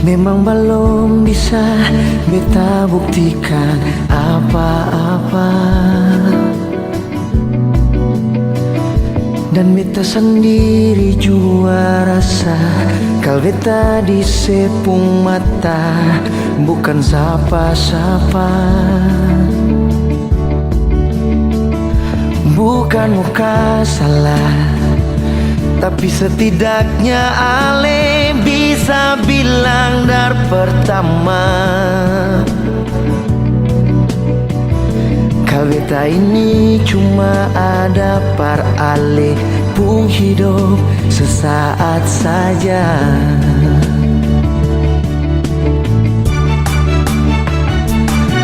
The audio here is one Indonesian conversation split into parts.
Memang belum bisa beta buktikan apa-apa, dan beta sendiri jua rasa kal beta di sepung mata bukan siapa-siapa. Bukan muka salah, tapi setidaknya ale bisa bilang dari pertama kal beta ini cuma ada par ale pung hidup sesaat saja.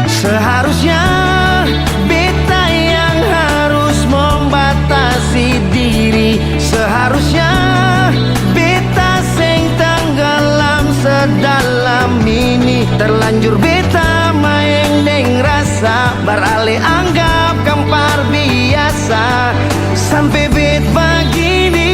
Seharusnya beta yang harus membatasi diri. Seharusnya beta sing tenggelam sedalam ini. Terlanjur beta main deng rasa beralih anggap kampar biasa sampai bet begini.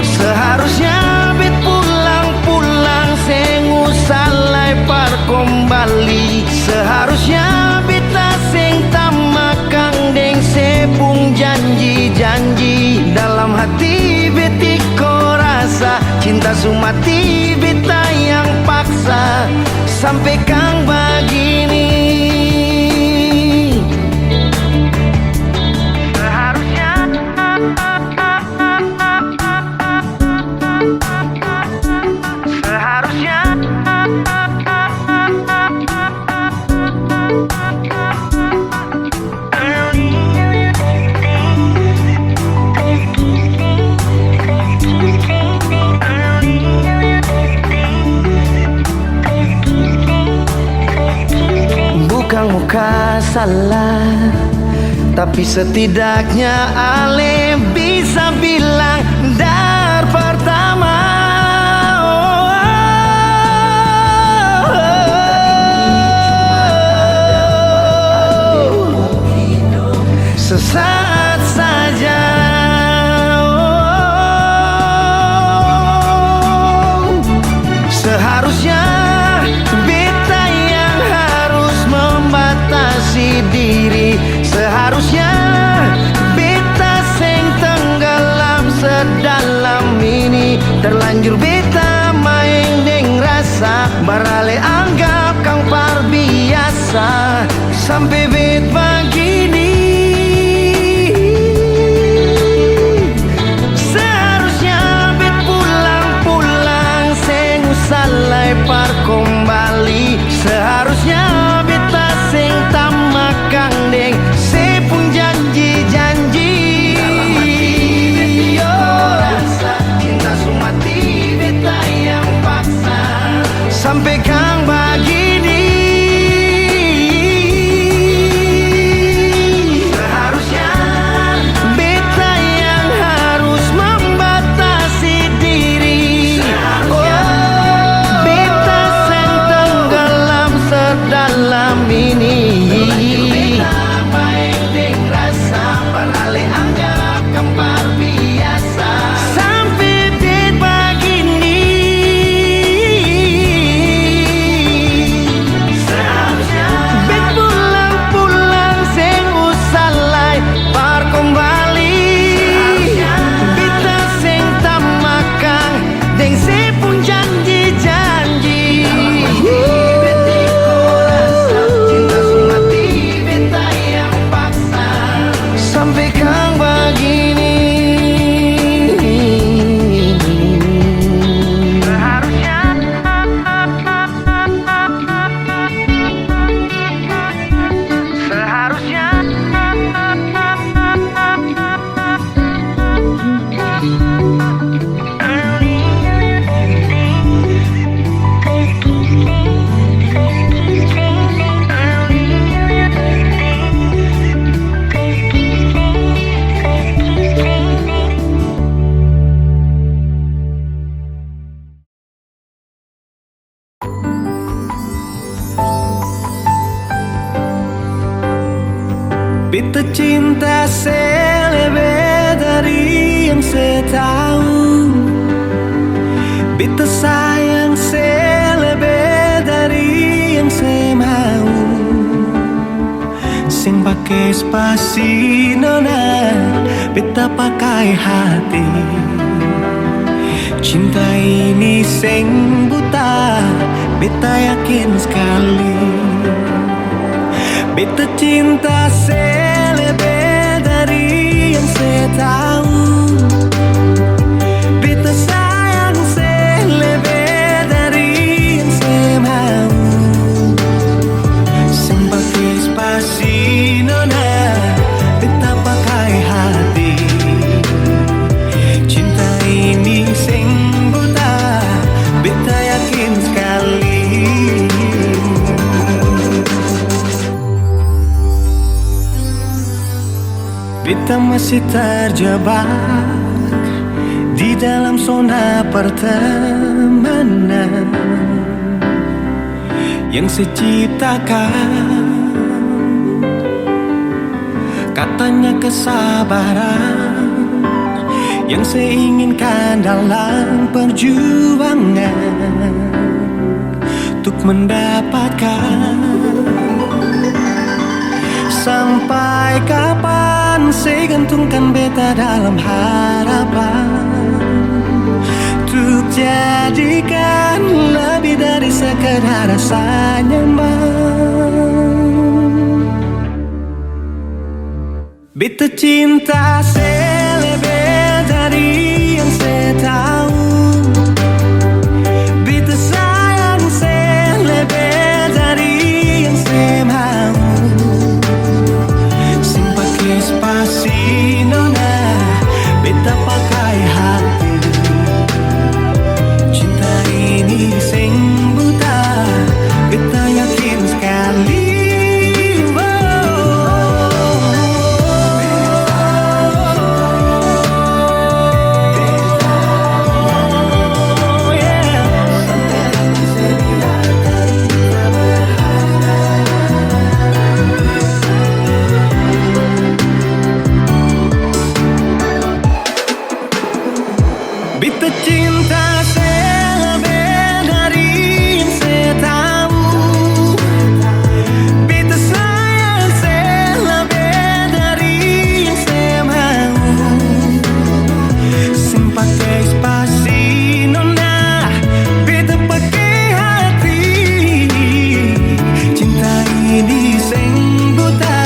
Seharusnya bet pulang-pulang sing usah lepar kembali. Seharusnya beta sing tamakang deng sepung janji-janji. Dalam hati betiko rasa cinta sumati beta yang paksa sampai kang begini. Bukan muka salah, tapi setidaknya ale bisa bilang dari pertama. Sesaat saja. Seharusnya beta yang harus membatasi diri. Seharusnya beta sing tenggelam sedalam ini. Terlanjur beta main deng rasa beralih anggap kang par biasa sampai bet begini. Seharusnya bet pulang-pulang sing usah lepar kembali. Seharusnya beta sing tamakang deng sepung janji-janji. Dalam hati betiko rasa cinta sumati beta yang paksa sampai kang begini. Seharusnya beta yang harus membatasi diri. Beta sing tenggelam sedalam ini. Sampai bet begini. Beta cinta selebih dari yang saya tahu. Beta sayang selebih dari yang saya mau. Sing pakai spasi nona, beta pakai hati. Cinta ini sing buta, beta yakin sekali. Beta cinta selebih dari yang saya tahu. Beta sayang selebih dari yang saya mau. Sing pakai spasi nona, beta pakai hati. Cinta ini sing buta, beta yakin sekali. Beta masih terjebak di dalam zona pertemanan yang saya ciptakan. Katanya kesabaran yang saya inginkan dalam perjuangan untuk mendapatkan. Sampai kapan saya gantungkan beta dalam harapan untuk jadikan lebih dari sekedar rasa nyaman. Beta cinta selebih dari yang saya tahu. Beta sayang selebih dari yang saya mau. Spasi nona, beta pakai hati. Cinta ini sing buta, beta yakin sekali. Beta cinta selebih dari yang saya tahu. Beta sayang selebih dari yang saya mau. Sing pakai spasi nona, beta pakai hati. Cinta ini sing buta,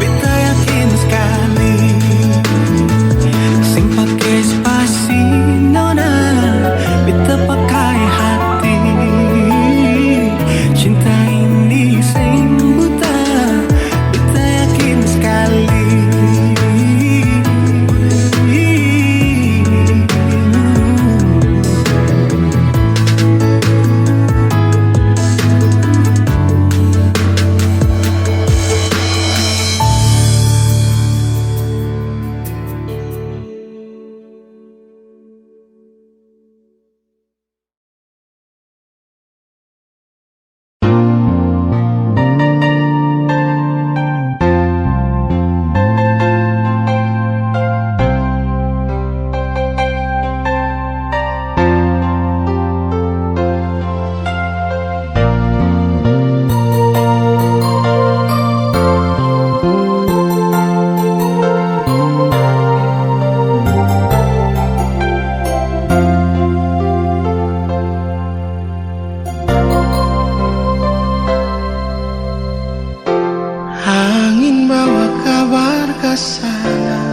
beta yakin sekali. Sing pakai spasi nona, beta pakai hati. Cinta ini sing buta, beta yakin sekali. Angin bawa kabar ke sana,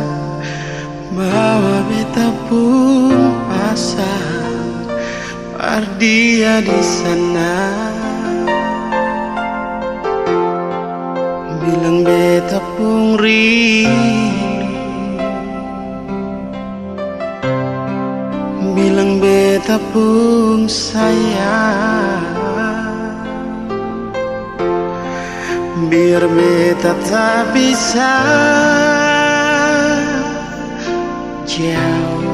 bawa beta pun pasang, dia di sana. Bilang beta pun rindu, bilang beta pun sayang. Biar beta tak bisa jauh,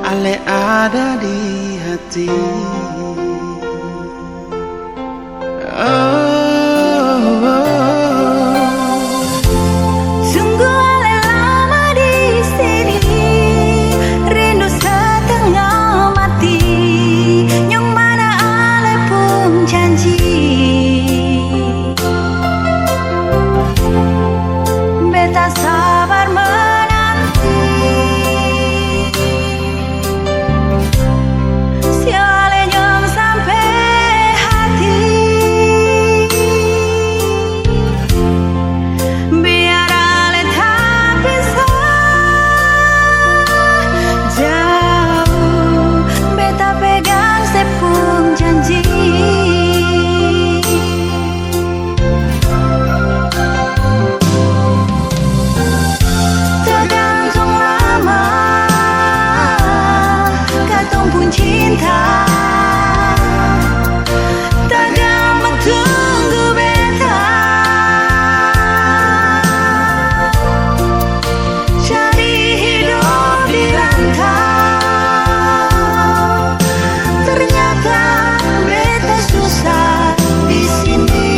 ale ada di hati. Oh, oh, oh. pun cinta takkan menunggu beta. Cari hidup di rantau, ternyata beta susah di sini.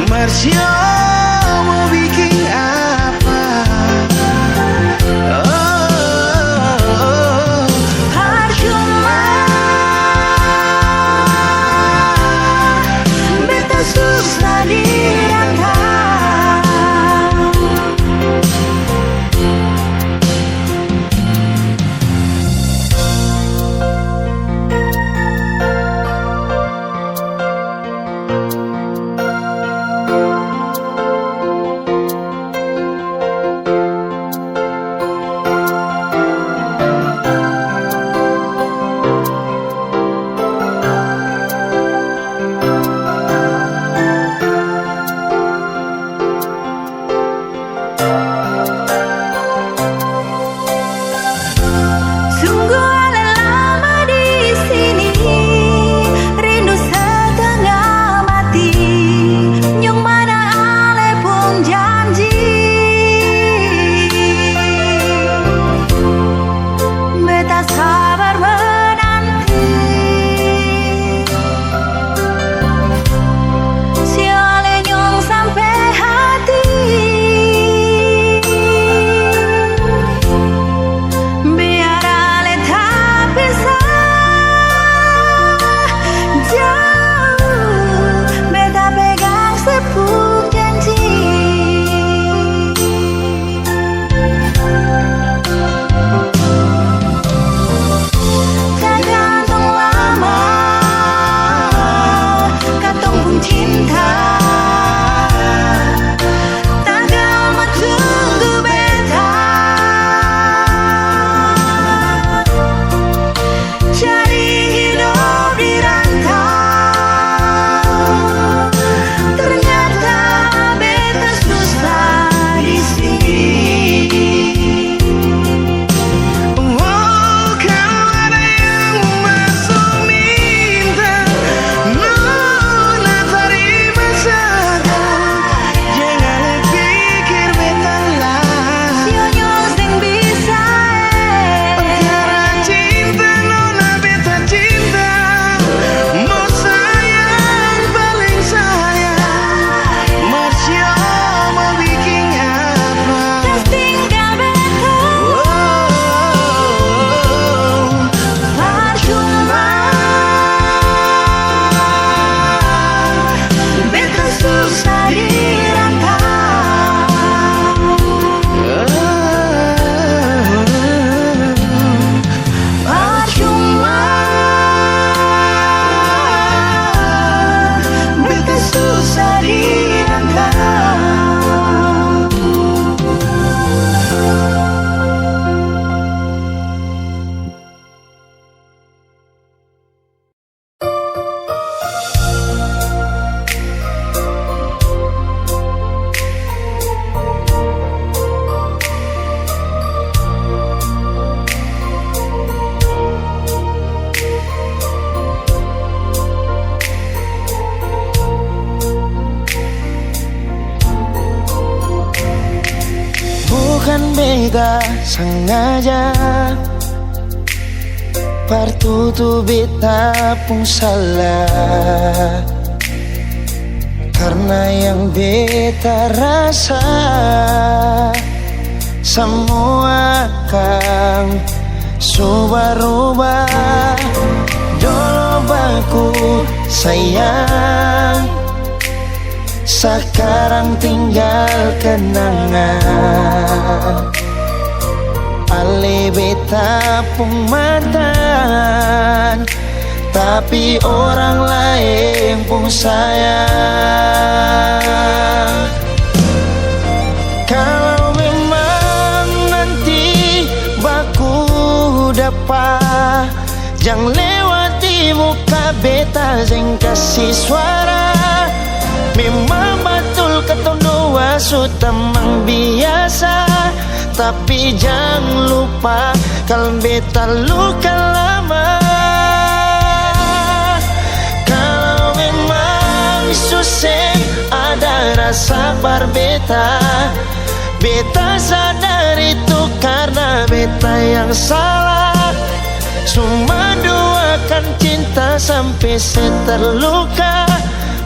Marsio mau bikin apa? Percuma beta susah dirantau. beta sengaja partutu beta pun salah, karena yang beta rasa semua akan subah-rubah. Dulu baku sayang, sekarang tinggal kenangan. Ale beta pun mantan, tapi orang lain pun sayang. Kalau memang nanti baku dapat, jangan lewati muka beta yang kasih suara. Memang betul ketong dua sutamang biasa, tapi jangan lupa kalau beta luka lama. Kalau memang susah ada rasa berbeta, beta sadar itu karena beta yang salah. Cuma doakan cinta sampai terluka.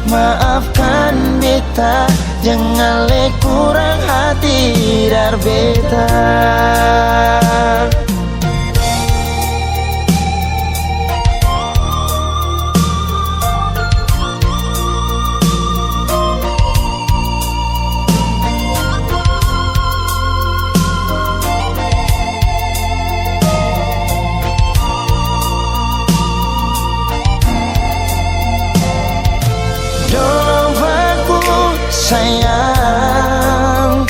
Maafkan beta, jangan le kurang hati dar beta. Sayang,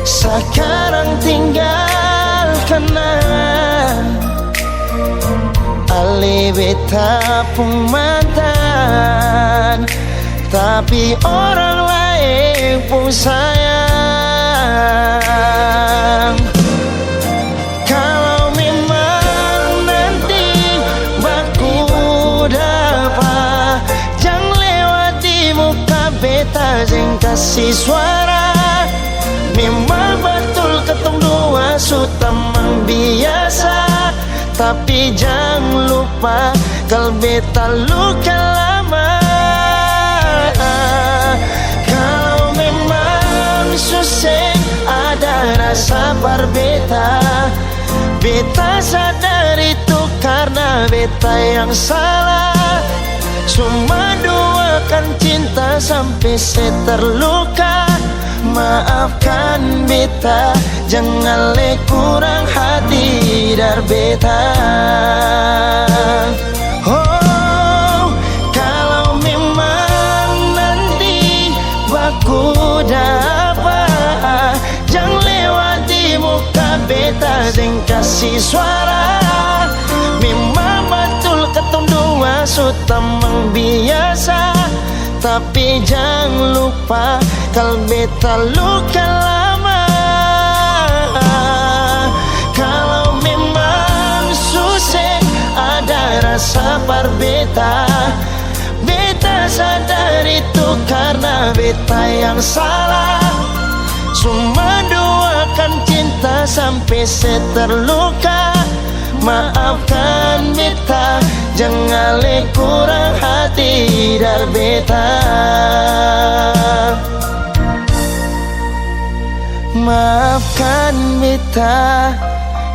sekarang tinggal kenang Ali beta pun mantan, tapi orang lain pun sayang. Kalau memang nanti baku dapat, jangan lewati muka beta yang kasih suara. Memang betul ketong dua sutamang biasa, tapi jangan lupa kalau beta luka lama. Kalau memang susah ada rasa berbeta, beta sadar itu karena beta yang salah. Cuma doakan cinta sampai terluka. Maafkan beta, jangan le kurang hati dar beta. Oh, kalau memang nanti baku dapat, jangan lewati muka beta yang kasih suara. Memang betul ketong dua sutamang biasa, tapi jangan lupa kalau beta luka lama. Kalau memang susah ada rasa berbeta, beta sadar itu karena beta yang salah. Cuma doakan cinta sampai terluka. Maafkan beta, jangan le kurang hati dar beta. Maafkan beta,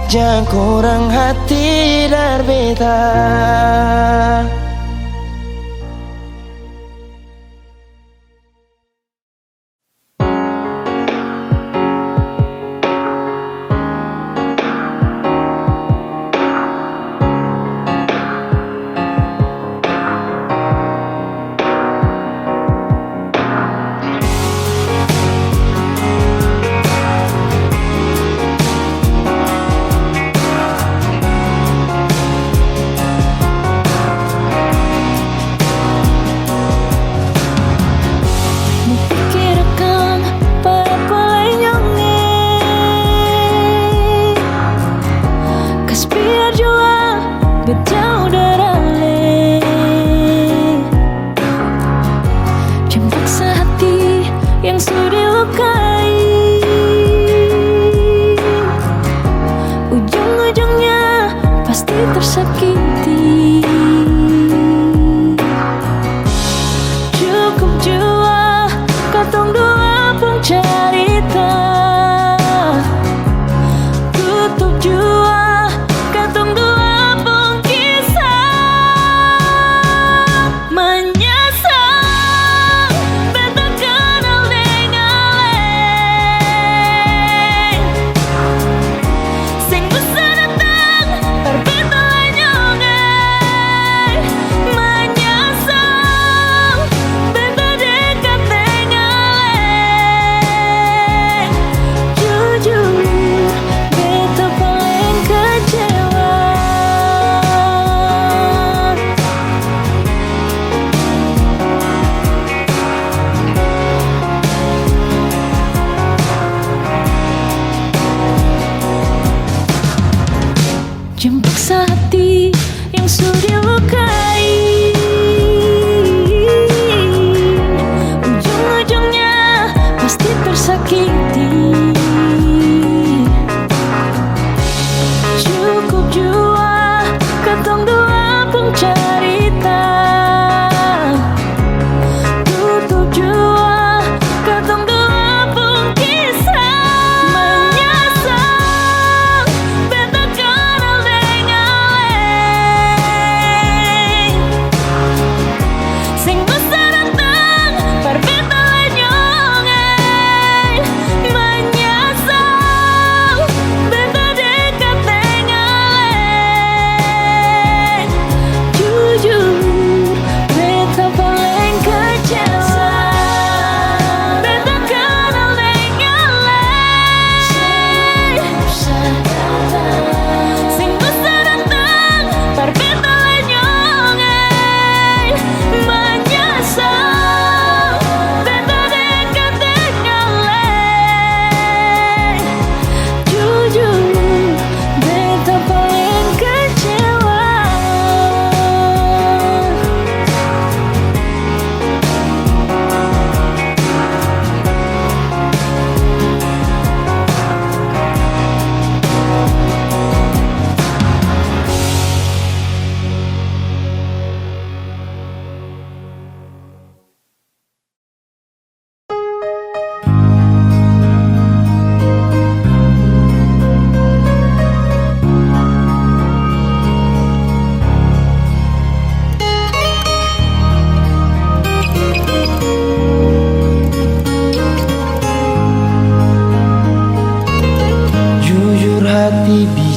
jangan kurang hati dar beta.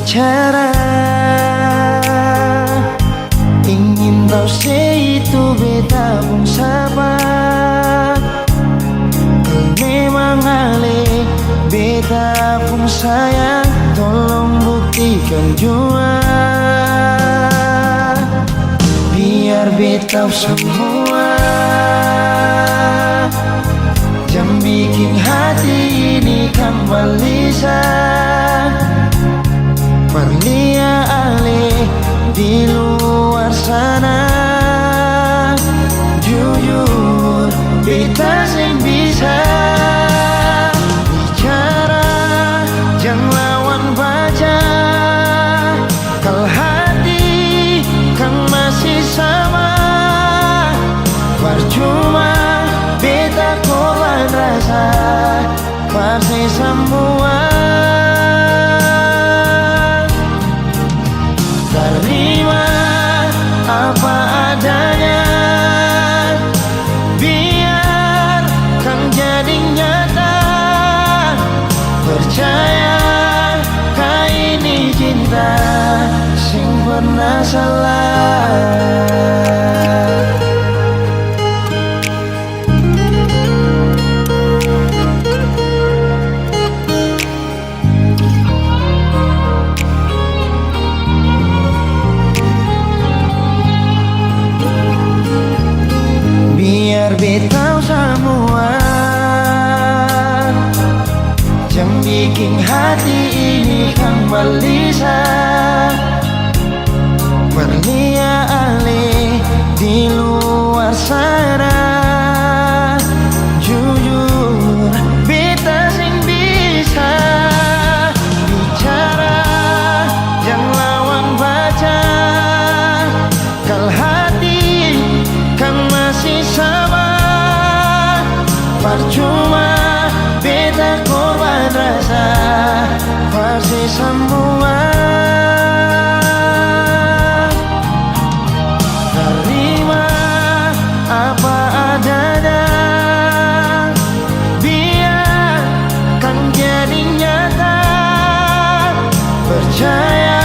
bicara, ingin tahu itu beta pun sabar. Memang ale beta pun sayang, tolong buktikan jua. Biar beta semua jangan bikin hati ini kembali perlia ale di luar sana. Jujur beta sing bisa bicara, jangan lawan baca. Kalau hati kan masih sama, percuma beta korban rasa pasti semua. Terima apa adanya, biar kan jadi nyata. Percaya kau ini cinta sing pernah salah. Biar beta semua jangan bikin hati ini kembali perlia ale di luar sana. Jujur beta sing bisa bicara, jangan lawan baca. Kalau hati kan masih sama, percuma beta korban rasa pasti semua. Terima apa adanya, biar kan jadi nyata. Percaya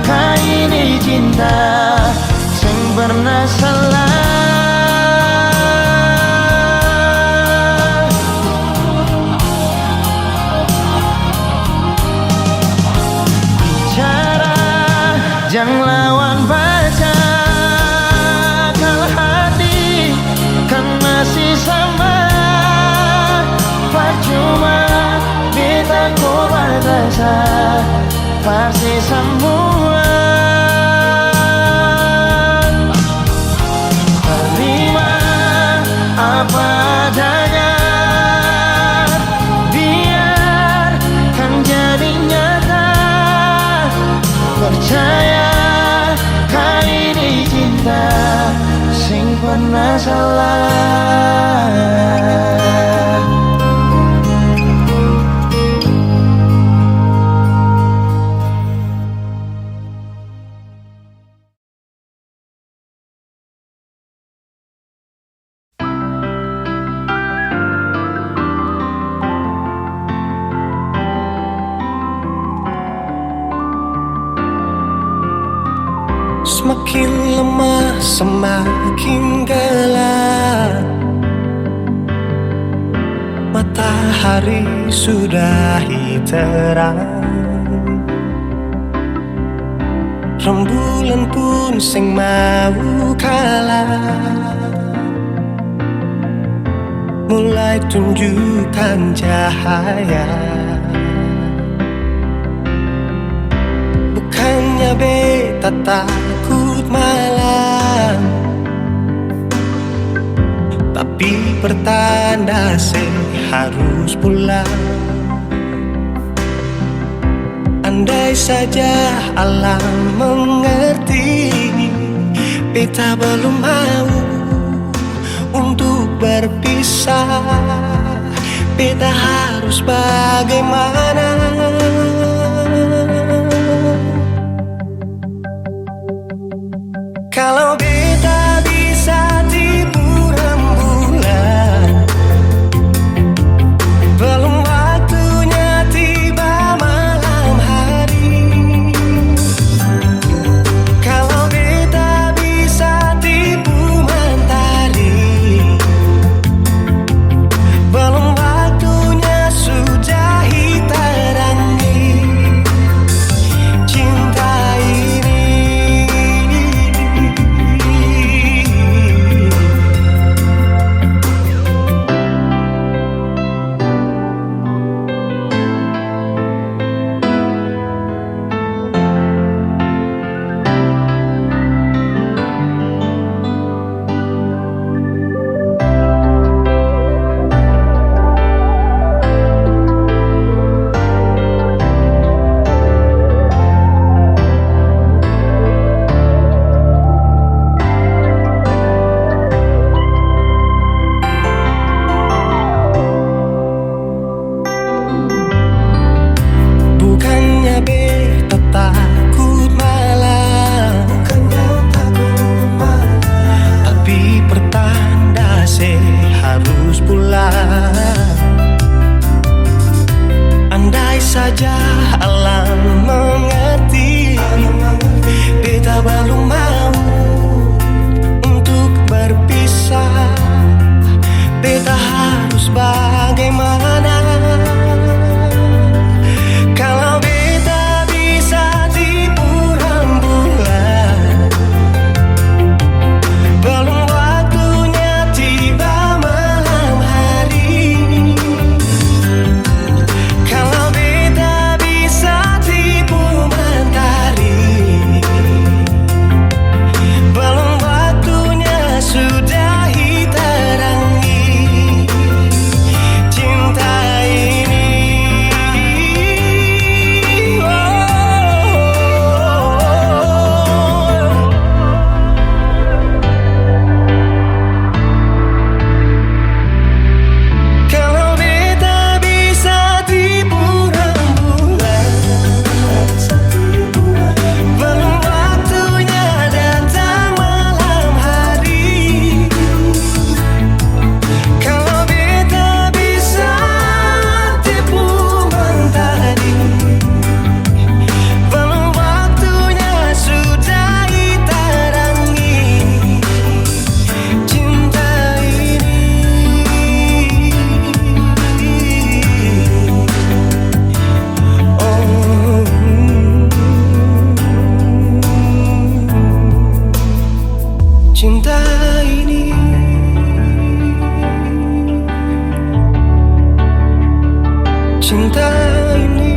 kau ini cinta sing pernah salah. Jangan lawan baca, kalau hati kan masih sama, percuma beta korban rasa pasti semua. Terima apa adanya, biar kan jadi nyata. Percaya kau ini cinta sing pernah salah. Semakin lemah, semakin gelap. Matahari sudahi terang, rembulan pun sing mau kalah. Mulai tunjukkan cahaya, bukannya beta takut malam, tapi pertanda saya harus pulang. Andai saja alam mengerti, beta belum mau untuk berpisah. Beta harus bagaimana? Kalau beta bisa tipu rembulan, belum waktunya tiba malam hari. harus pulang. Andai saja alam mengerti, beta belum mau untuk berpisah. Beta harus bagaimana kalau beta bisa tipu rembulan? Belum waktunya tiba malam hari. Kalau beta bisa tipu mentari, belum waktunya sudahi terangi cinta ini. Kalau beta bisa tipu rembulan, belum waktunya datang malam hari. Kalau beta bisa tipu mentari, belum waktunya sudahi terangi cinta ini. Cinta ini, cinta ini.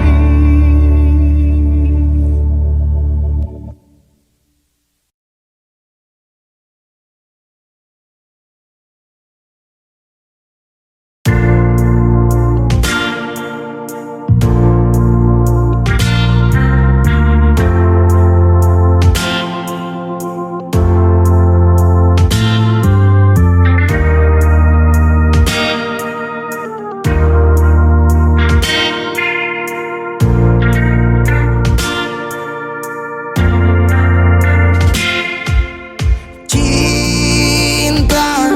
Cinta,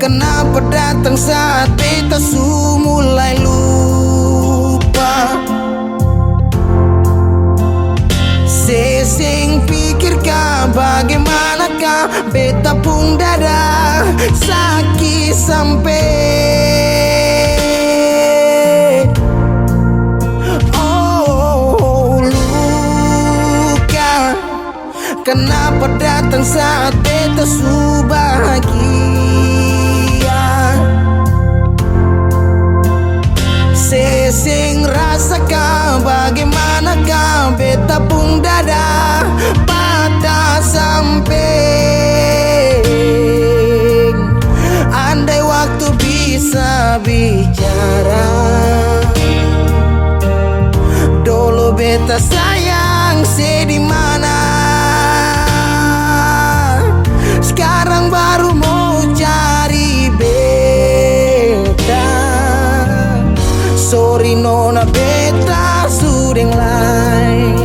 kenapa datang saat beta mulai lupa? Sesing pikirkan bagaimanakah beta pun dada sakit sampai luka. Kenapa datang saat beta bahagia? Sesing rasakan bagaimanakah beta pun dada patah sampai. Andai waktu bisa bicara, dulu beta sayang sedih mana. Sekarang baru mau cari beta. Sorry nona, beta sudah lain.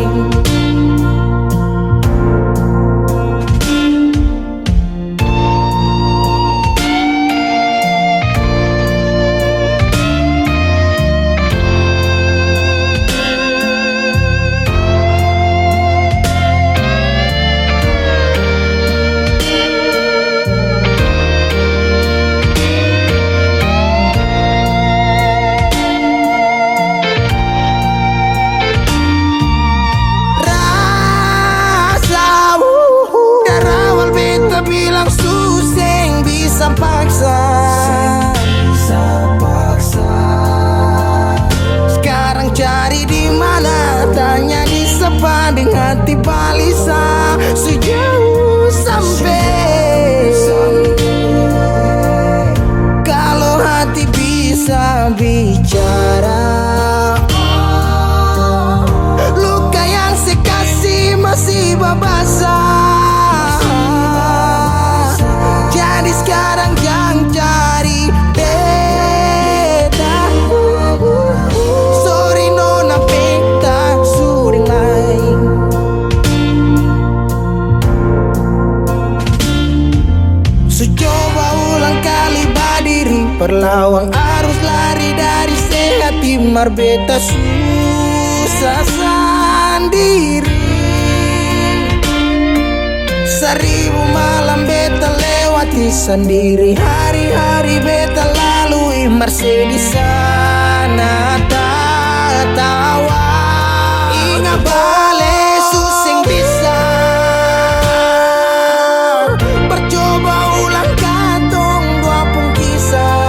Perlawang arus lari dari sehat timar beta susah sendiri. Seribu malam beta lewati sendiri. Hari-hari beta lalui merse di sana tertawa. Ingat bale susing bisa bercoba ulang katong dua pung kisah.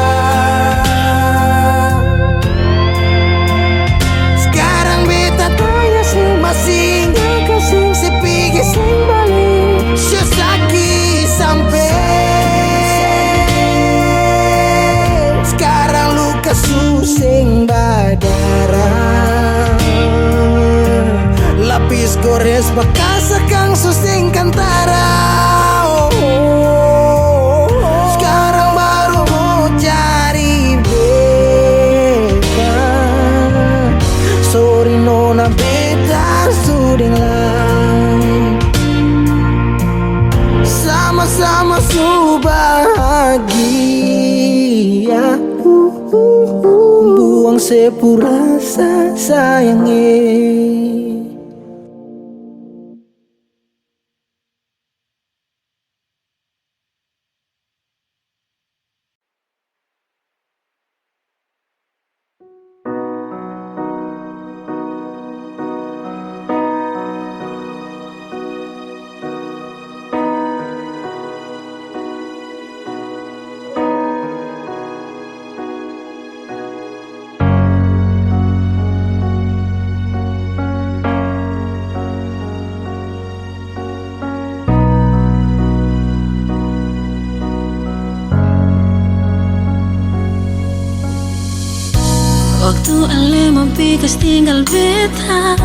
Sekarang beta tanya sing masing kasing sepigi sing balik sesaki sampai sekarang luka susing badarah. Lapis gores bekas kang susing kantara. Sekarang baru mau cari beta. Sorry nona beta suding lain. Sama-sama su bahagia. Buang sepurasa sayangnya. Waktu Ale mempikas tinggal beta,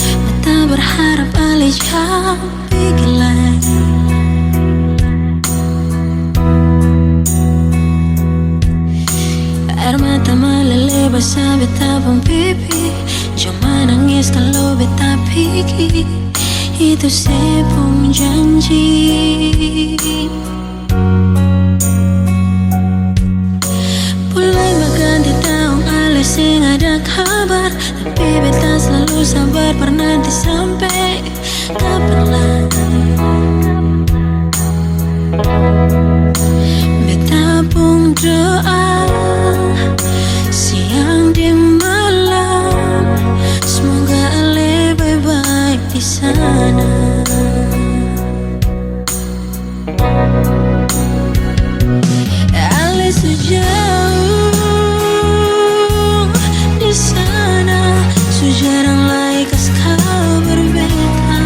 beta berharap Ale jauh pikir lagi. Air mata meleleh basah beta pun pipi. Cuma nangis kalau beta pikir itu sepung janji. Mulai berganti tahun Ale sing ada kabar, tapi beta selalu sabar bernanti sampai kapan lagi. Beta pun doa siang di malam, semoga Ale baik-baik di sana. Ale sejauh di sana, sejarang laikas kabar beta.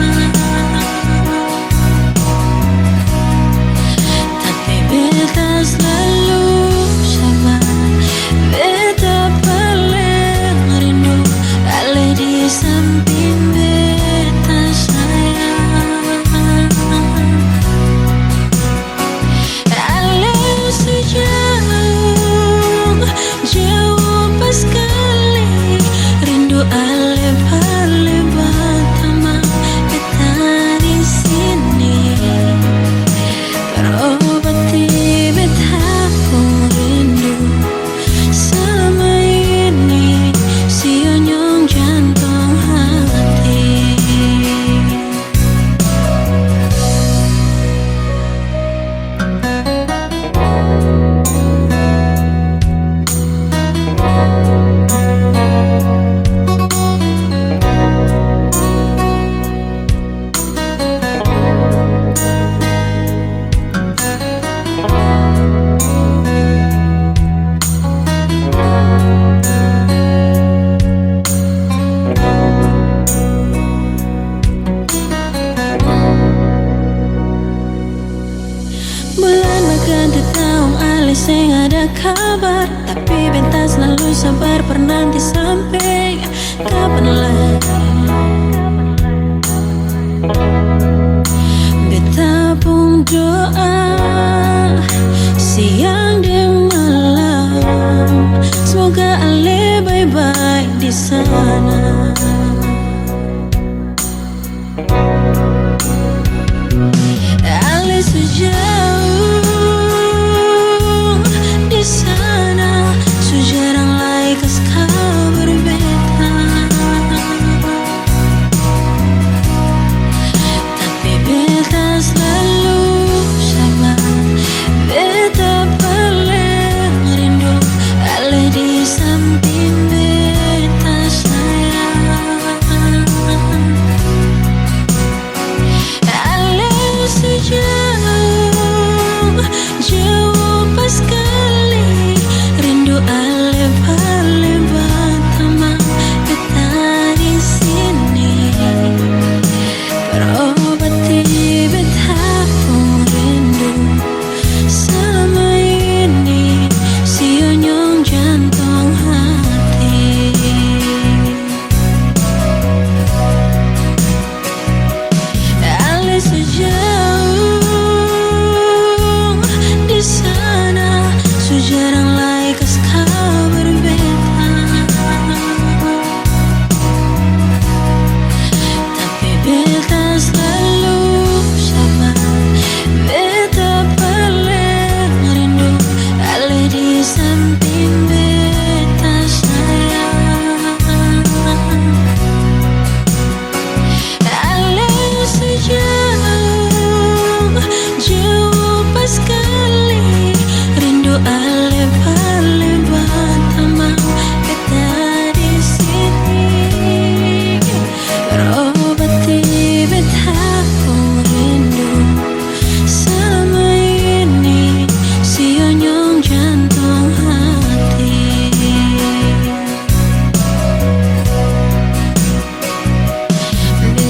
Tapi beta selalu sabar, beta paling rindu Ale di samping beta sayang. Ale sejauh jauh pas sekali, rindu Ale paling pertama beta di sini. Terobati beta pun rindu selama ini, sionyong jantung hati. Bulan berganti tahun Ale sing ada kabar, tapi beta selalu sabar bernanti sampai kapan lagi. Beta pun doa siang dan malam, semoga Ale baik-baik di sana. Ale sejauh di sana. jarang like kau berbeda. Tapi beta selalu sama. Beta paling rindu ale di samping beta sayang. Ale sejauh jauh pas kali rindu ale paling pertama beta di sini berobati beta pun rindu selama ini sionyong jantung hati.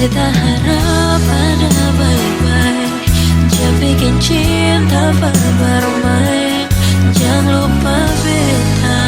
Beta harap ada baik-baik, jangan bikin cinta bermain, jangan lupa beta.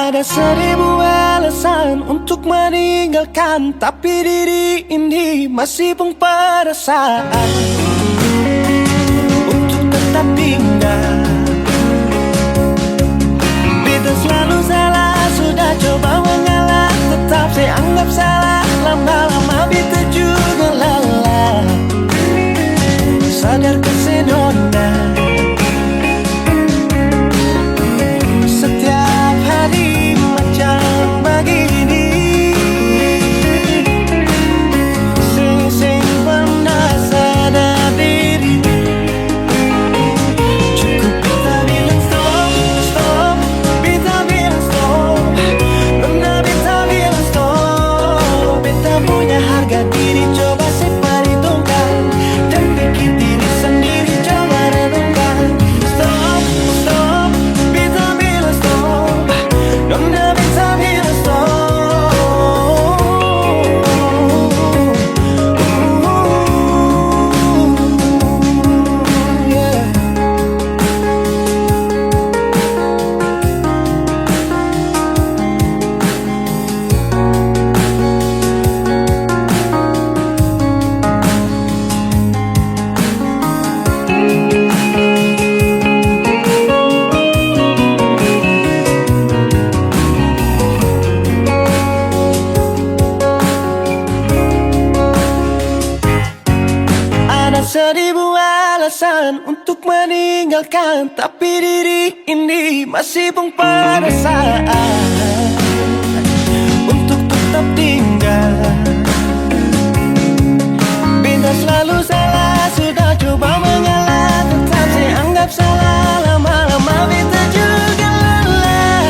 Ada 1000 alasan untuk meninggalkan, tapi diri ini masih pun perasaan untuk tetap tinggal. Beta selalu salah, sudah coba mengalah, tetap saya anggap salah. Lama-lama beta juga lelah. Sadar kesenona setiap hari macam begini. Sing pernah sadar diri. Cukup beta bilang stop, stop. Beta bilang stop. Nona beta bilang stop. Beta punya harga diri, coba seperhitungkan dan bikin diri sendiri, coba renungkan. Stop, stop. Beta bilang stop. Nona beta bilang stop. Yeah. Ada 1000 alasan untuk meninggalkan, tapi diri ini masih pun perasaan untuk tetap tinggal. Beta selalu salah, sudah coba mengalah, tetap saya anggap salah. Lama-lama beta juga lelah.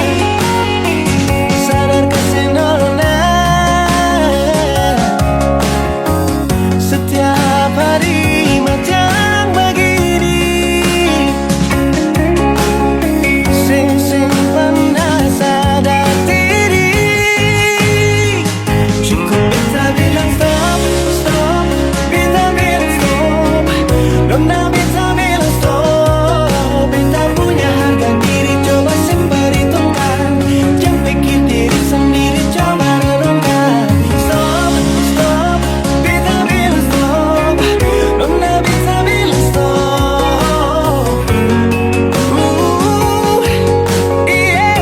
Sadar kesenona setiap hari macam begini. Sing pernah sadar diri. Cukup beta bilang stop, stop. Beta bilang stop. Nona beta bilang stop. Beta punya harga diri, coba seperhitungkan. Jangan pikir diri sendiri, coba renungkan. Stop, stop. Beta bilang stop. Nona beta bilang stop. Yeah.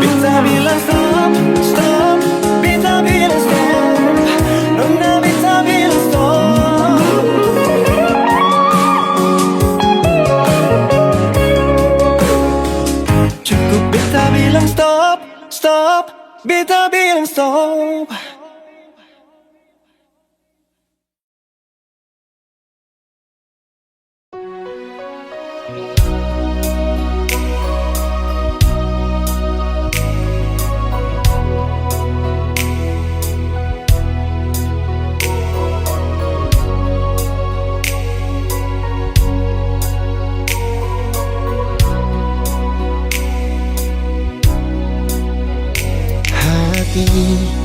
Beta bilang stop, stop. Beta bilang stop. Nona beta bilang stop. Cukup beta bilang stop, stop. Beta bilang stop.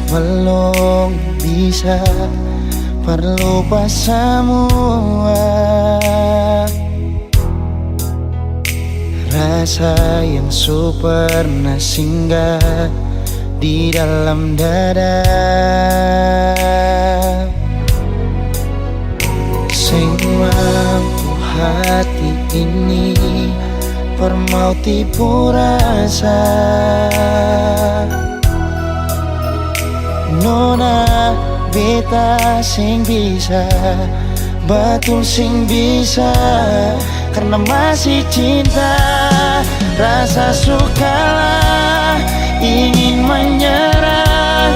Belum bisa berlupa semua rasa yang pernah singgah di dalam dada. Sing mampu hati ini permau tipu rasa. Nona beta sing bisa, betul sing bisa, karena masih cinta. Rasa sukalah ingin menyerah,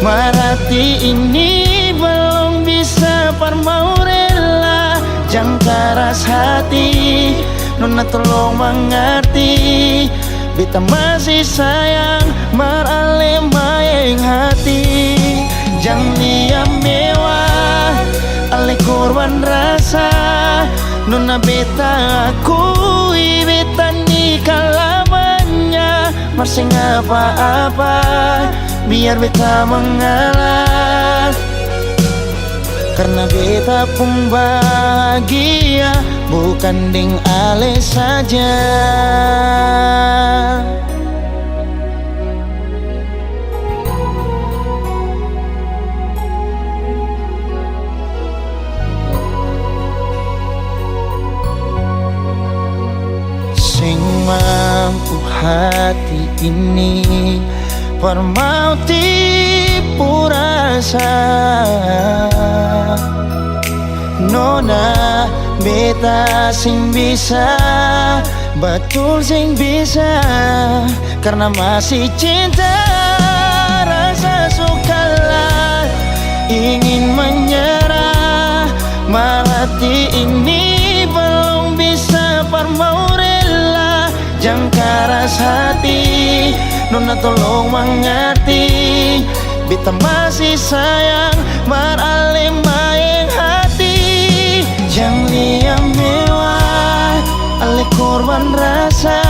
merhati ini belum bisa permau rela. Jangan keras hati, Nona tolong mengerti. Beta masih sayang merale maeng hati. Jangan liam mewah ale korban rasa. Nona beta akui beta nikah lamanya. Masih apa-apa biar beta mengalah, karena beta pun bahagia bukan deng ale saja. Sing mampu hati ini permau tipu rasa. Nona beta sing bisa, betul sing bisa, karena masih cinta. Rasa sukalah ingin menyerah, merhati ini belum bisa permau rela. Jangan keras hati, Nona tolong mengerti. Beta masih sayang merale maeng hati. Jangan liam mewah ale korban rasa.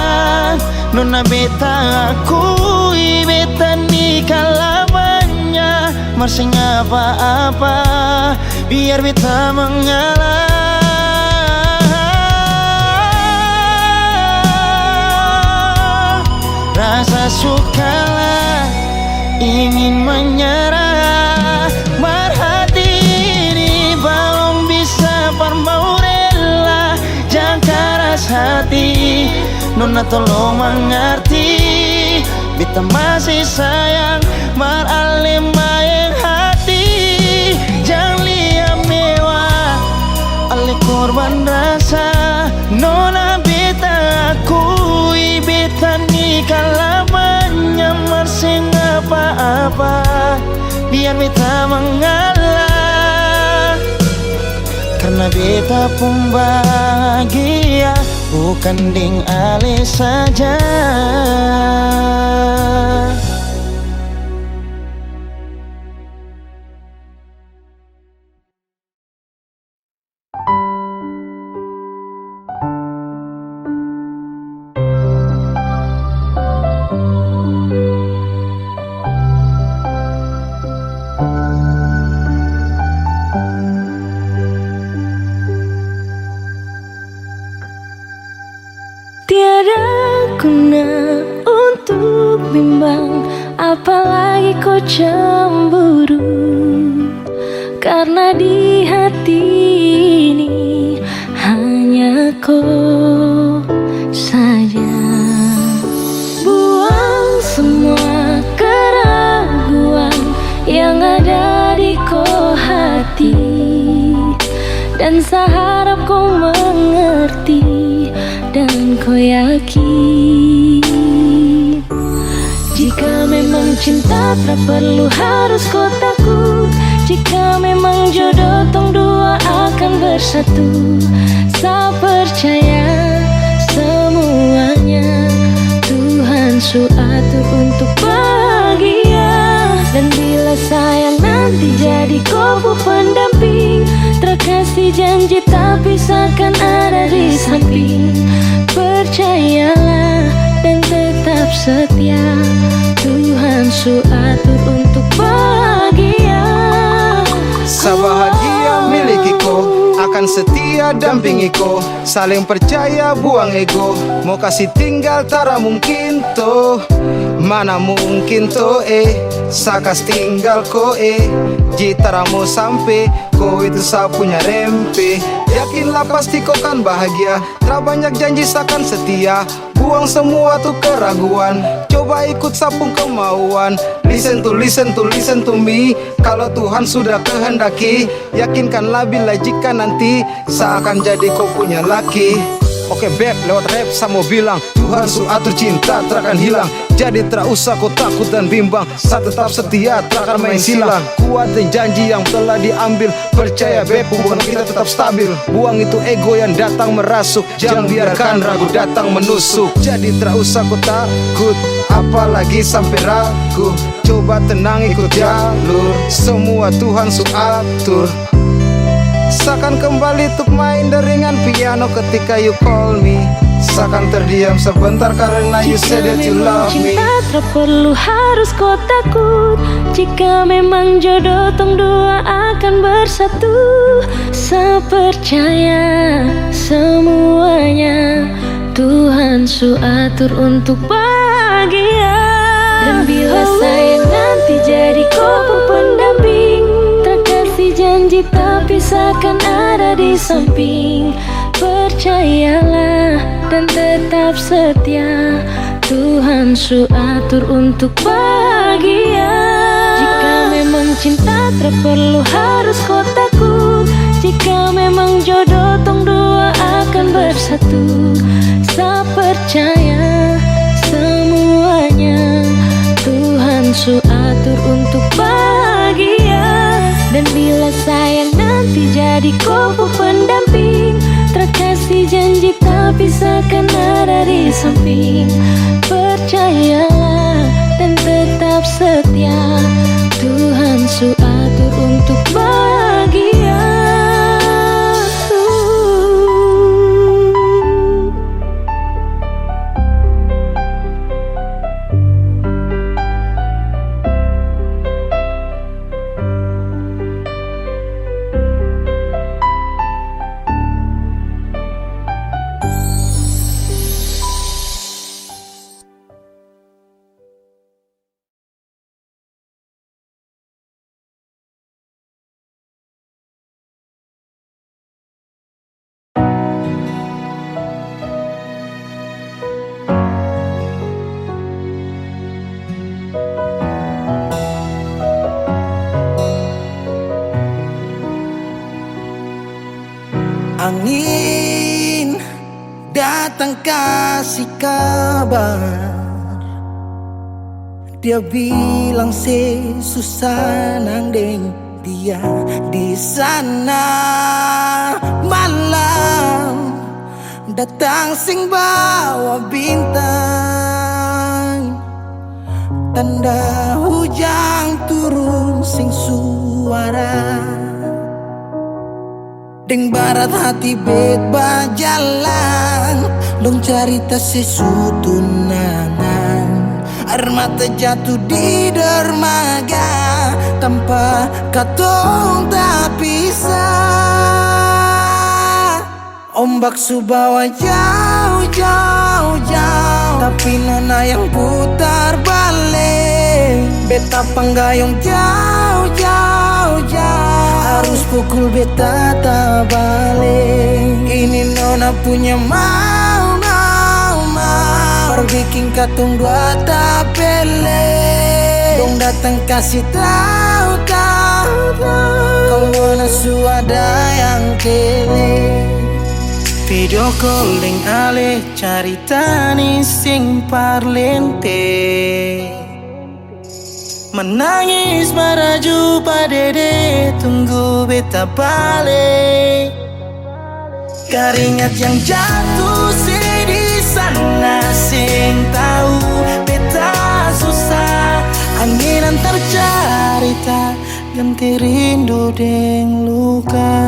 Nona beta akui beta nikah lamanya. Masih apa-apa biar beta mengalah. Rasa sukalah ingin menyerah, merhati ini belum bisa permau rela. Jangan keras hati, Nona tolong mengerti. Beta masih sayang merale maeng hati. Jangan liam mewah ale korban rasa. Nona beta akui beta nikah lamanya. Masih apa-apa biar beta mengalah, karena beta pun bahagia bukan deng ale saja. Tiada guna untuk bimbang, apalagi kau cemburu, karena di hati ini hanya kau saja. Buang semua keraguan yang ada di kau hati, dan saya harap kau mengerti dan kau yakin. Jika memang cinta tak perlu harus kau takut. Jika memang jodoh tong dua akan bersatu, saya percaya su atur untuk bahagia. Dan bila sayang nanti jadi kau pendamping, terkasih janji tapi seakan ada di samping. Percayalah dan tetap setia, Tuhan su atur untuk bahagia. Sabahagia miliki-ko, akan setia dampingi ko. Saling percaya buang ego, mau kasih tinggal tara mungkin toh. Mana mungkin toh sakas tinggal ko jitara mau sampai, ko itu sa punya rempe. Yakinlah pasti kau kan bahagia, tak banyak janji sakan setia. Buang semua tuh keraguan, coba ikut sapung kemauan. Listen to me. Kalau Tuhan sudah kehendaki, yakinkanlah bila jika nanti seakan jadi kau punya laki. Oke beb, lewat rap saya mau bilang, Tuhan su atur cinta takkan hilang. Jadi tak usah kau takut dan bimbang, saya tetap setia takkan main silang. Kuatin janji yang telah diambil, percaya beb hubungan kita tetap stabil. Buang itu ego yang datang merasuk, jangan biarkan ragu datang menusuk. Jadi tak usah kau takut, apalagi sampai ragu. Coba tenang ikut jalur, semua Tuhan su atur. Seakan kembali untuk main deringan piano ketika you call me. Seakan terdiam sebentar karena you said that you love me. Cinta tak perlu harus kau takut, jika memang jodoh tong dua akan bersatu. Saya percaya semuanya Tuhan su atur untuk bahagia. Dan bila saya nanti jadi kau pendamping, terkasih janji tapi seakan ada di samping. Percayalah dan tetap setia, Tuhan su atur untuk bahagia. Jika memang cinta tak perlu harus kau takut, jika memang jodoh tong dua akan bersatu. Saya percaya semuanya Tuhan su atur untuk bahagia. Dan bila sayang nanti jadi kau pendamping, terkasih janji tapi seakan ada di samping. Percayalah dan tetap setia, Tuhan su atur untuk bahagia. Angin datang kasih kabar, dia bilang susah nang deng dia di sana. Malam datang sing bawa bintang, tanda hujan turun sing suara. Deng barat hati bet bajalan, dong cerita sesutunangan. Air mata jatuh di dermaga, tanpa katong tak pisah. Ombak subawa jauh, tapi nona yang putar balik. Beta panggayong jauh, harus pukul beta tak balik. Ini nona punya mau bikin katong dua tak pele. Dong datang kasih tahu kau nona suada yang kele. Video calling ale carita ni sing parlente. Menangis meraju padede, tunggu beta balik. Keringat yang jatuh di sana sing tahu, beta ganti rindu deng luka.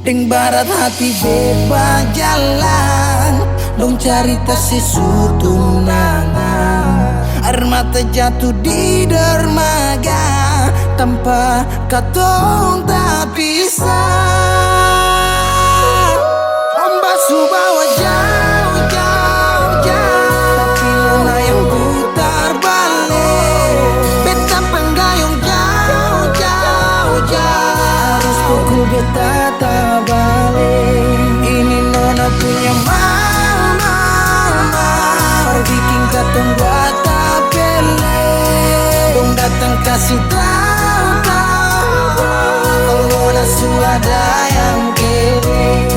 Deng barat hati bebas jalan, dong carita sesutunangan. Air mata jatuh di dermaga, tanpa katong tak bisa. Ombak subawa jauh, jauh, jauh, tapi luna yang putar balik. Beta penggayung jauh, jauh, jauh, harus pukul beta tak balik. Ini nona punya mama, bikin katong buat tak bele. Dong datang kasih tahu, kalau nona suada yang kere.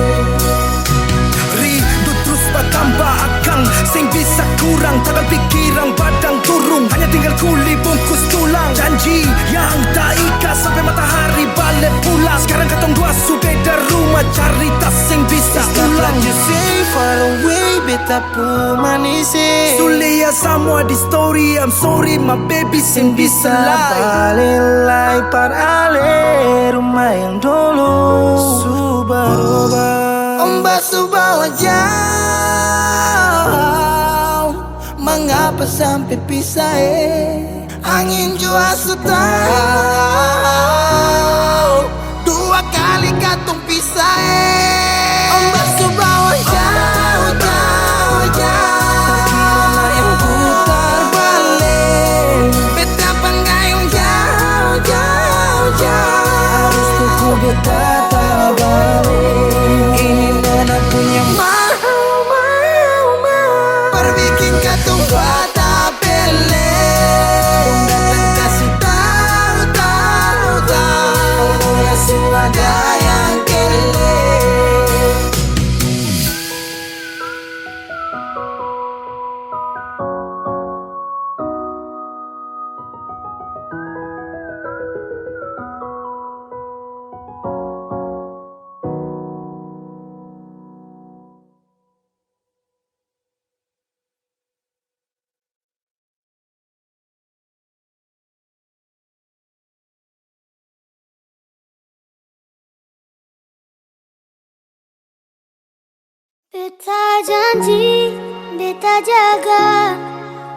Rindu terus bertambah akang, sing bisa kurang, takkan pikiran badang turung. Hanya tinggal kuli bungkus tulang, janji yang tak ikat sampai matahari balik pulang. Sekarang katong dua su beda rumah, cari tas sing bisa ulang. You say far away, beta pu manise. Sulia semua di story, I'm sorry my baby sing bisa Balilai par ale rumah yang dulu Subaroba. Ombak subawa jauh, mengapa sampai pisah angin jua su tahu, dua kali katong pisah Ombak subawa jauh, jauh, jauh, tapi yang putar balik. Beta penggayung jauh, jauh, jauh, harus pukul beta tak balik. Ini nona punya mau, perbikin katong buat tak bele. Dong datang kasih tahu, tahu, tahu, nona suada yang kele. Beta janji, beta jaga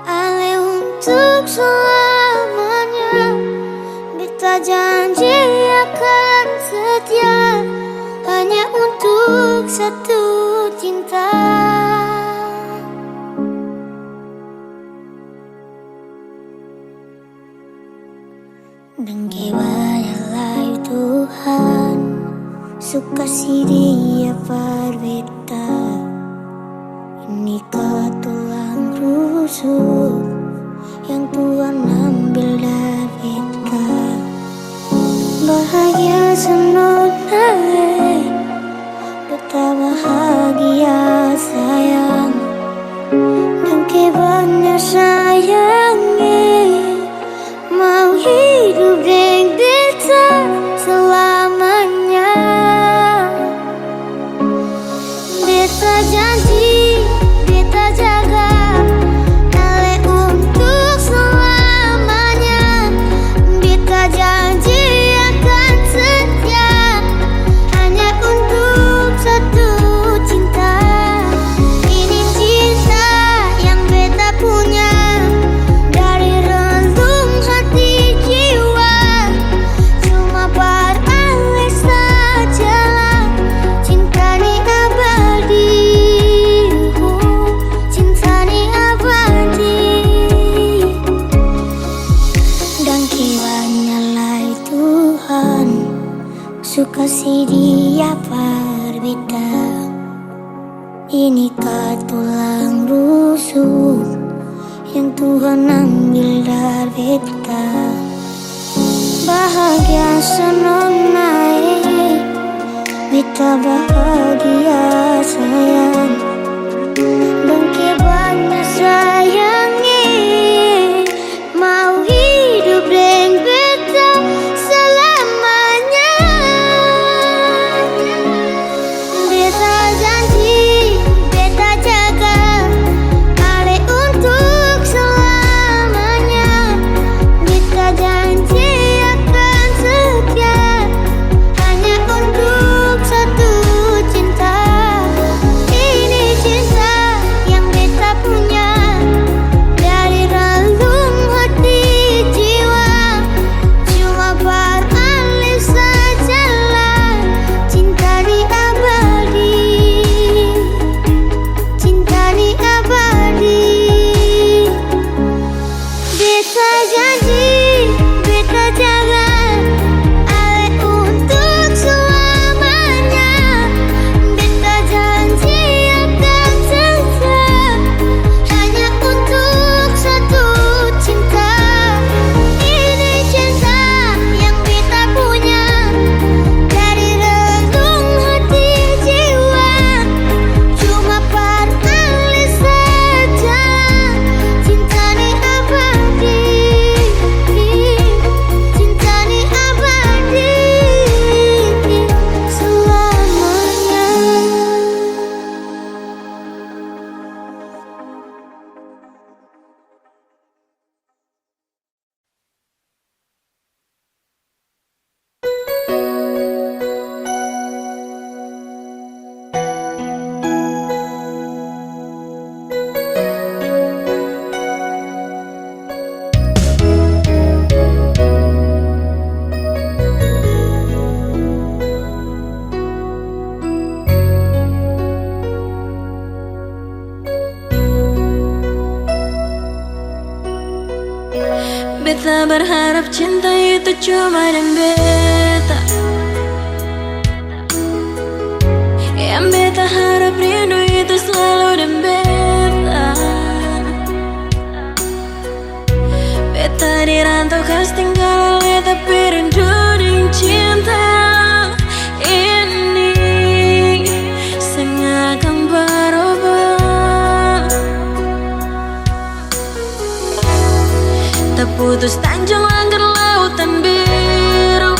Ale untuk selamanya. Beta janji akan setia hanya untuk satu cinta. Dan kebanyalah Tuhan, suka si dia berbeda. Ini tulang rusuk yang Tuhan ambil dari kita. Bahagia senonai, betapa bahagia sayang. Dan kebanyakan sayangnya, mau hidup dengan beta selamanya. Beta janji, beta jaga Ale untuk selamanya. Beta janji akan setia hanya untuk satu cinta. Ini cinta yang beta punya dari relung hati jiwa. Cuma pada Ale sajalah cinta ni abadi. Cinta ni abadi. Dan kiranya Tuhan suka si dia berbeda. Ini tulang rusuk yang Tuhan ambil dari beta. Bahagia senonai, beta bahagia sayang. Dan kebanyakan sayangnya, mau hidup dengan beta selamanya. Beta janji, beta jaga Ale untuk selamanya. Beta janji Beta berharap cinta itu cuma dan beta. Yang beta harap rindu itu selalu dan beta. Beta dirantau kas tinggal oleh tapi rindu dan cinta ini sengakan berubah. Terputus tanjung langgar lautan biru,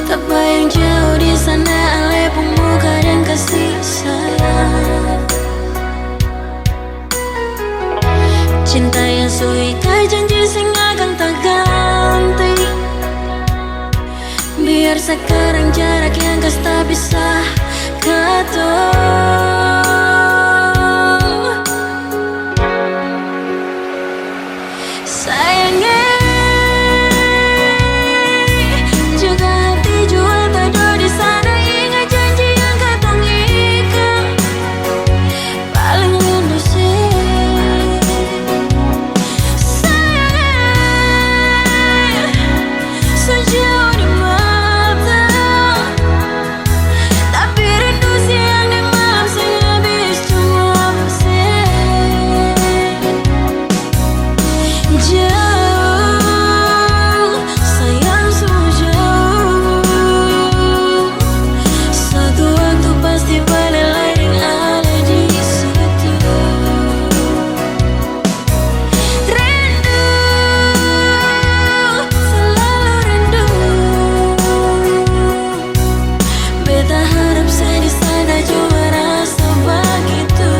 tak bayang jauh di sana oleh pemuka dan kasih sayang. Cinta yang suikai janji sing akan tak ganti. Biar sekarang jarak yang kas tak bisa katong. Sayangnya juga hati jua tak ada di sana. Ingat janji yang katong ikat, paling rindu sih. Sayangnya sejauh di mata, tapi rindu siang di malam sing habis cuma pasir. Jauh, sayang semua jauh. Satu waktu pasti balik lagi ada di situ. Rindu, selalu rindu. Beta harap saya di sana juga rasa begitu.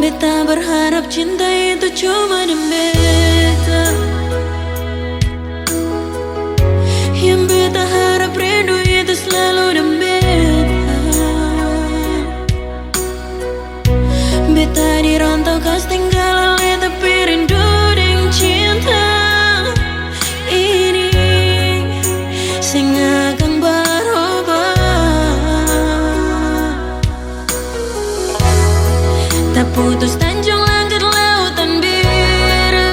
Beta berharap cinta itu cuma di beta. Yang beta harap rindu itu selalu di beta. Beta dirantau kas tinggal oleh tapi rindu dan cinta ini sing akan berubah. Tak putus tanjung langgar lautan biru,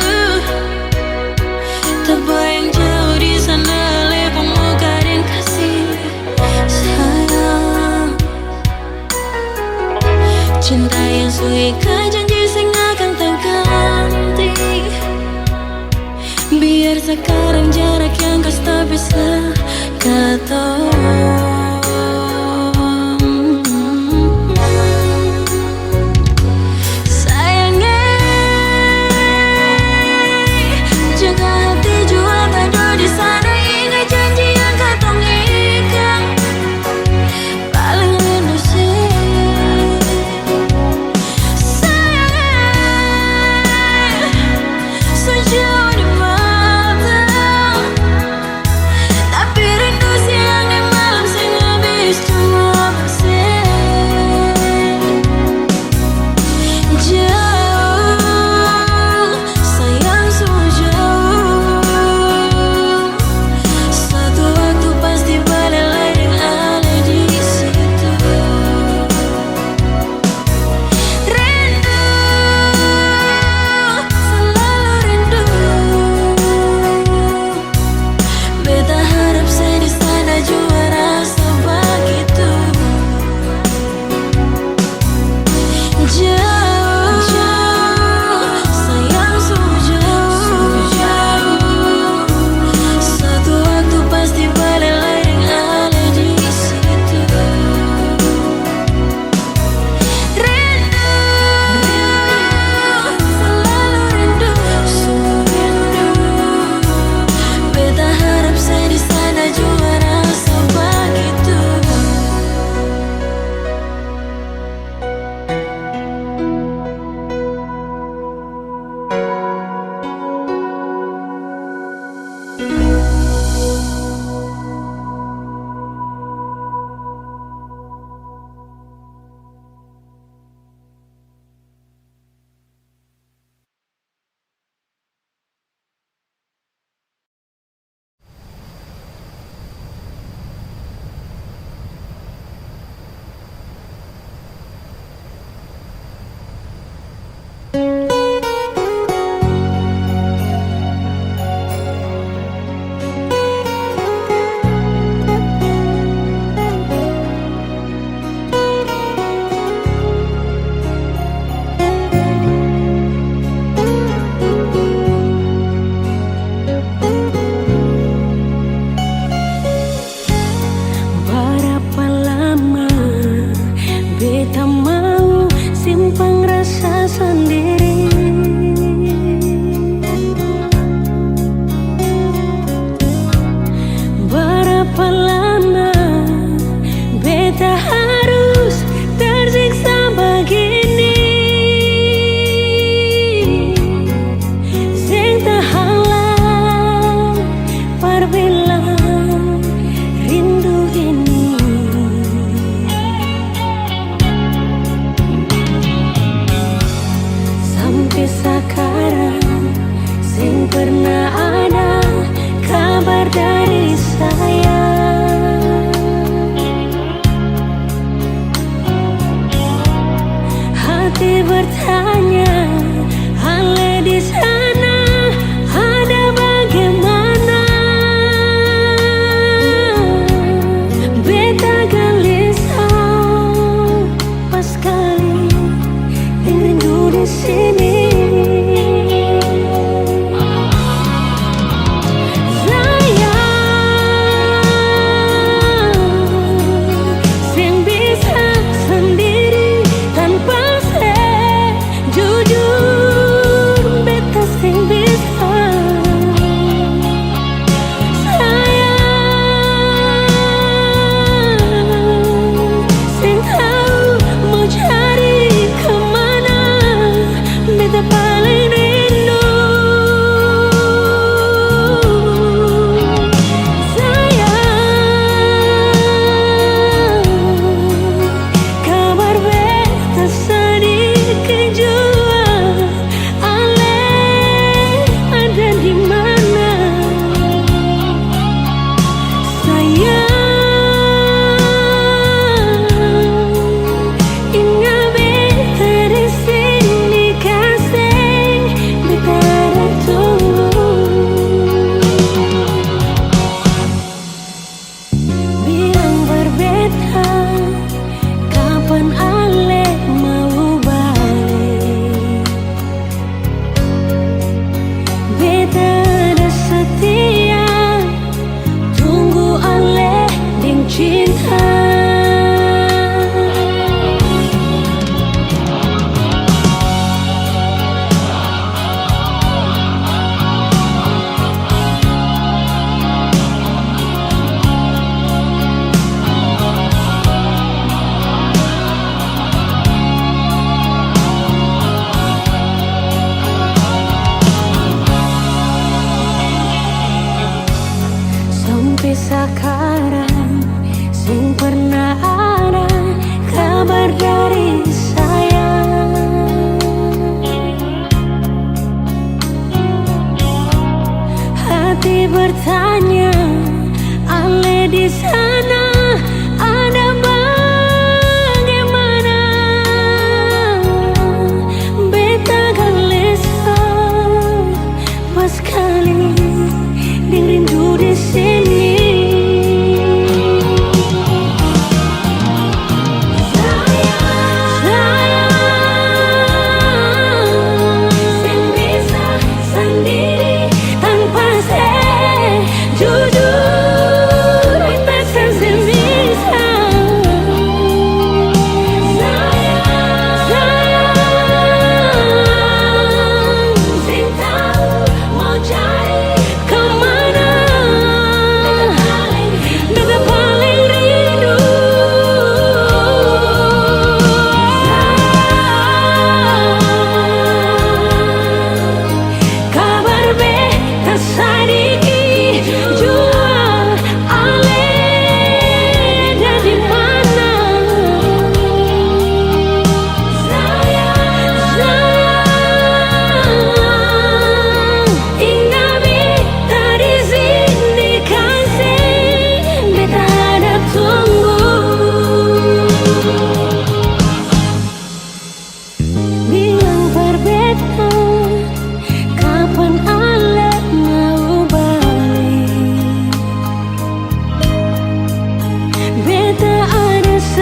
tak bayang jauh di sana oleh pemuka dan kasih sayang. Cinta yang suikai janji sing akan tak ganti. Biar sekarang jarak yang kas tak bisa katong. Jauh di mata, tapi rindu siang di malam.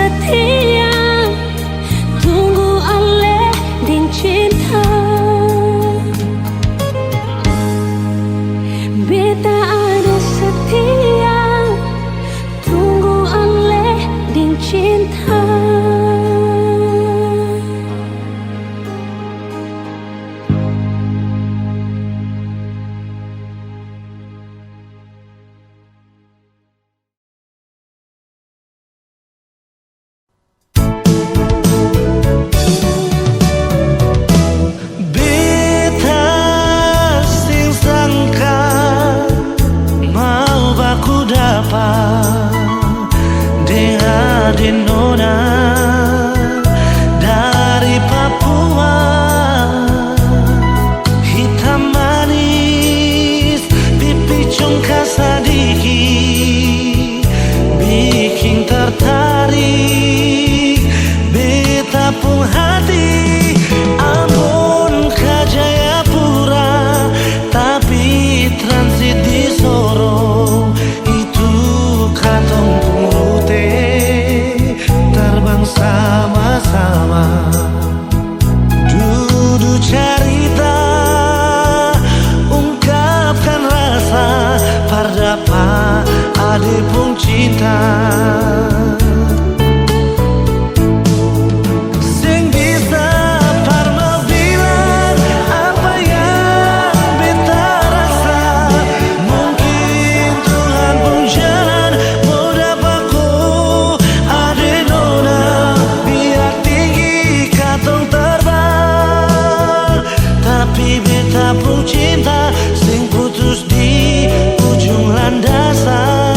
setia, tunggu oleh din cinta. Beta ada setia, tunggu oleh din cinta. di ujung landasan.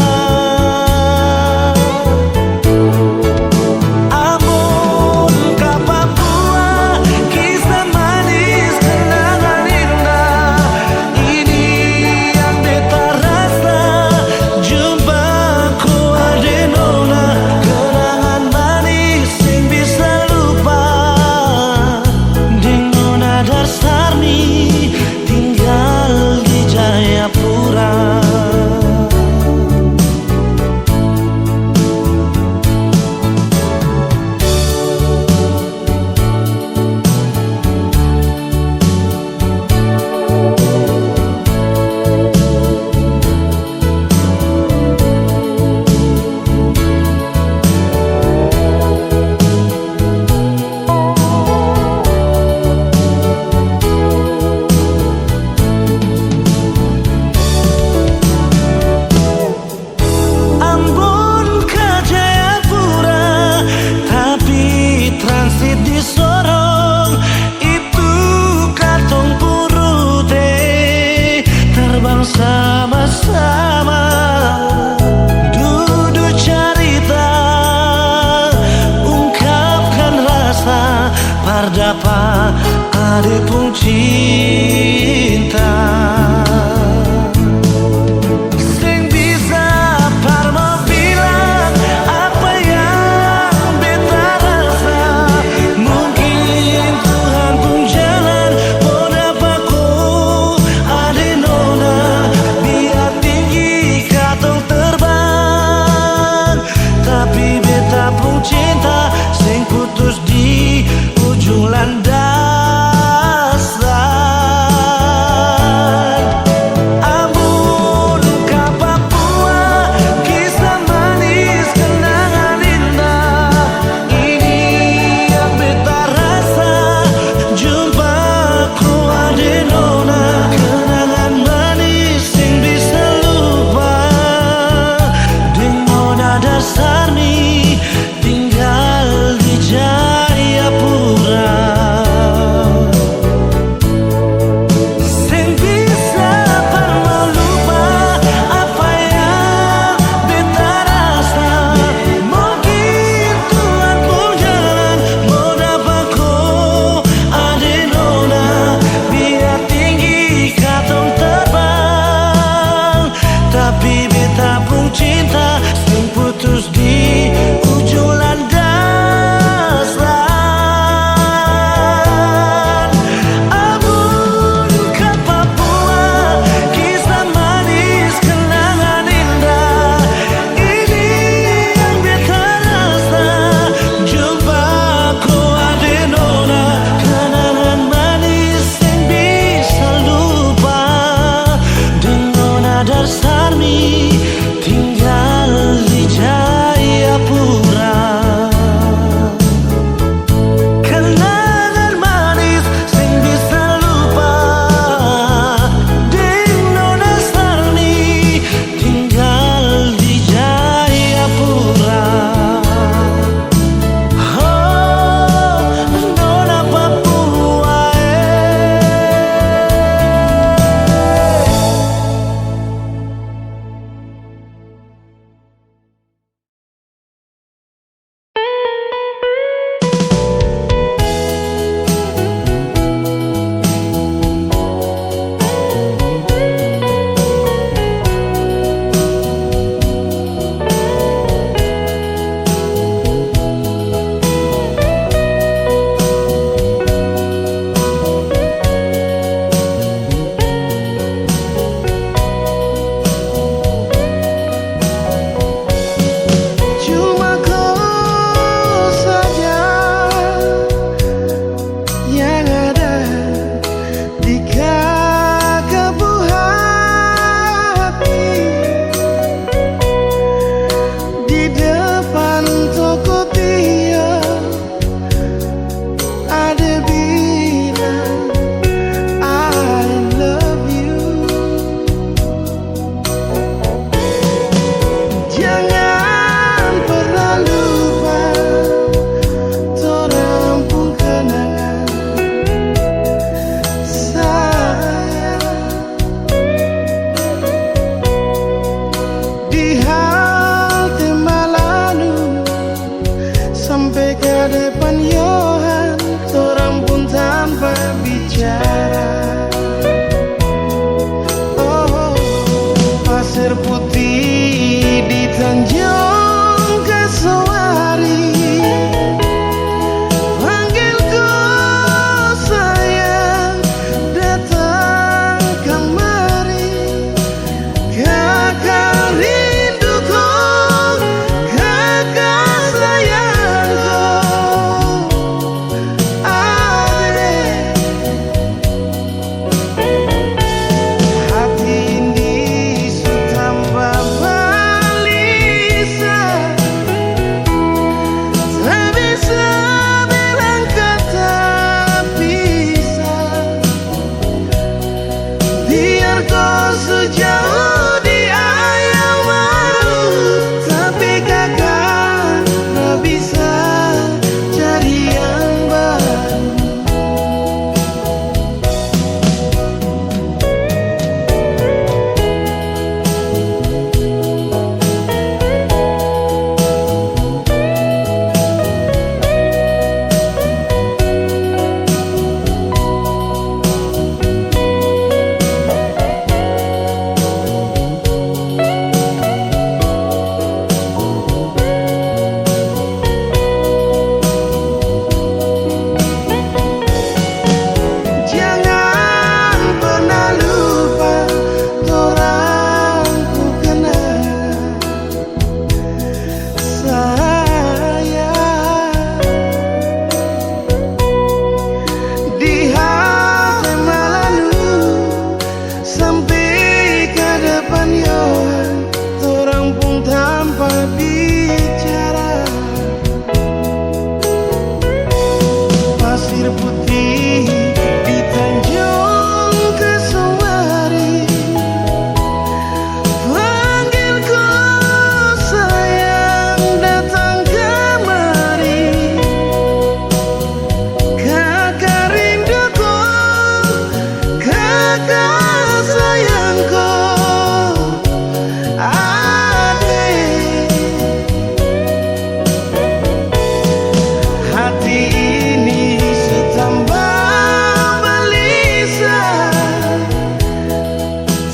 ke depan Yohan, orang pun tanpa bicara. Oh, pasir putih di Tanjung Kasawari, panggilku sayang datang kemari. Kakak rinduku, kakak sayangku, adek. Hati ini tambah balisa, tak bisa bilang kata pisah. Biar kau sejauh di ayam baru, tapi kakak tak bisa cari yang baru. Jangan pernah lupa orang ku kenal sayang. Di hati malu sampai ke depan Yohan, orang pun tanpa bicara. Pasir putih di Tanjung Kasawari, panggilku sayang datang kemari. Kakak rinduku, kakak sayangku, adek. Hati ini tambah balisa,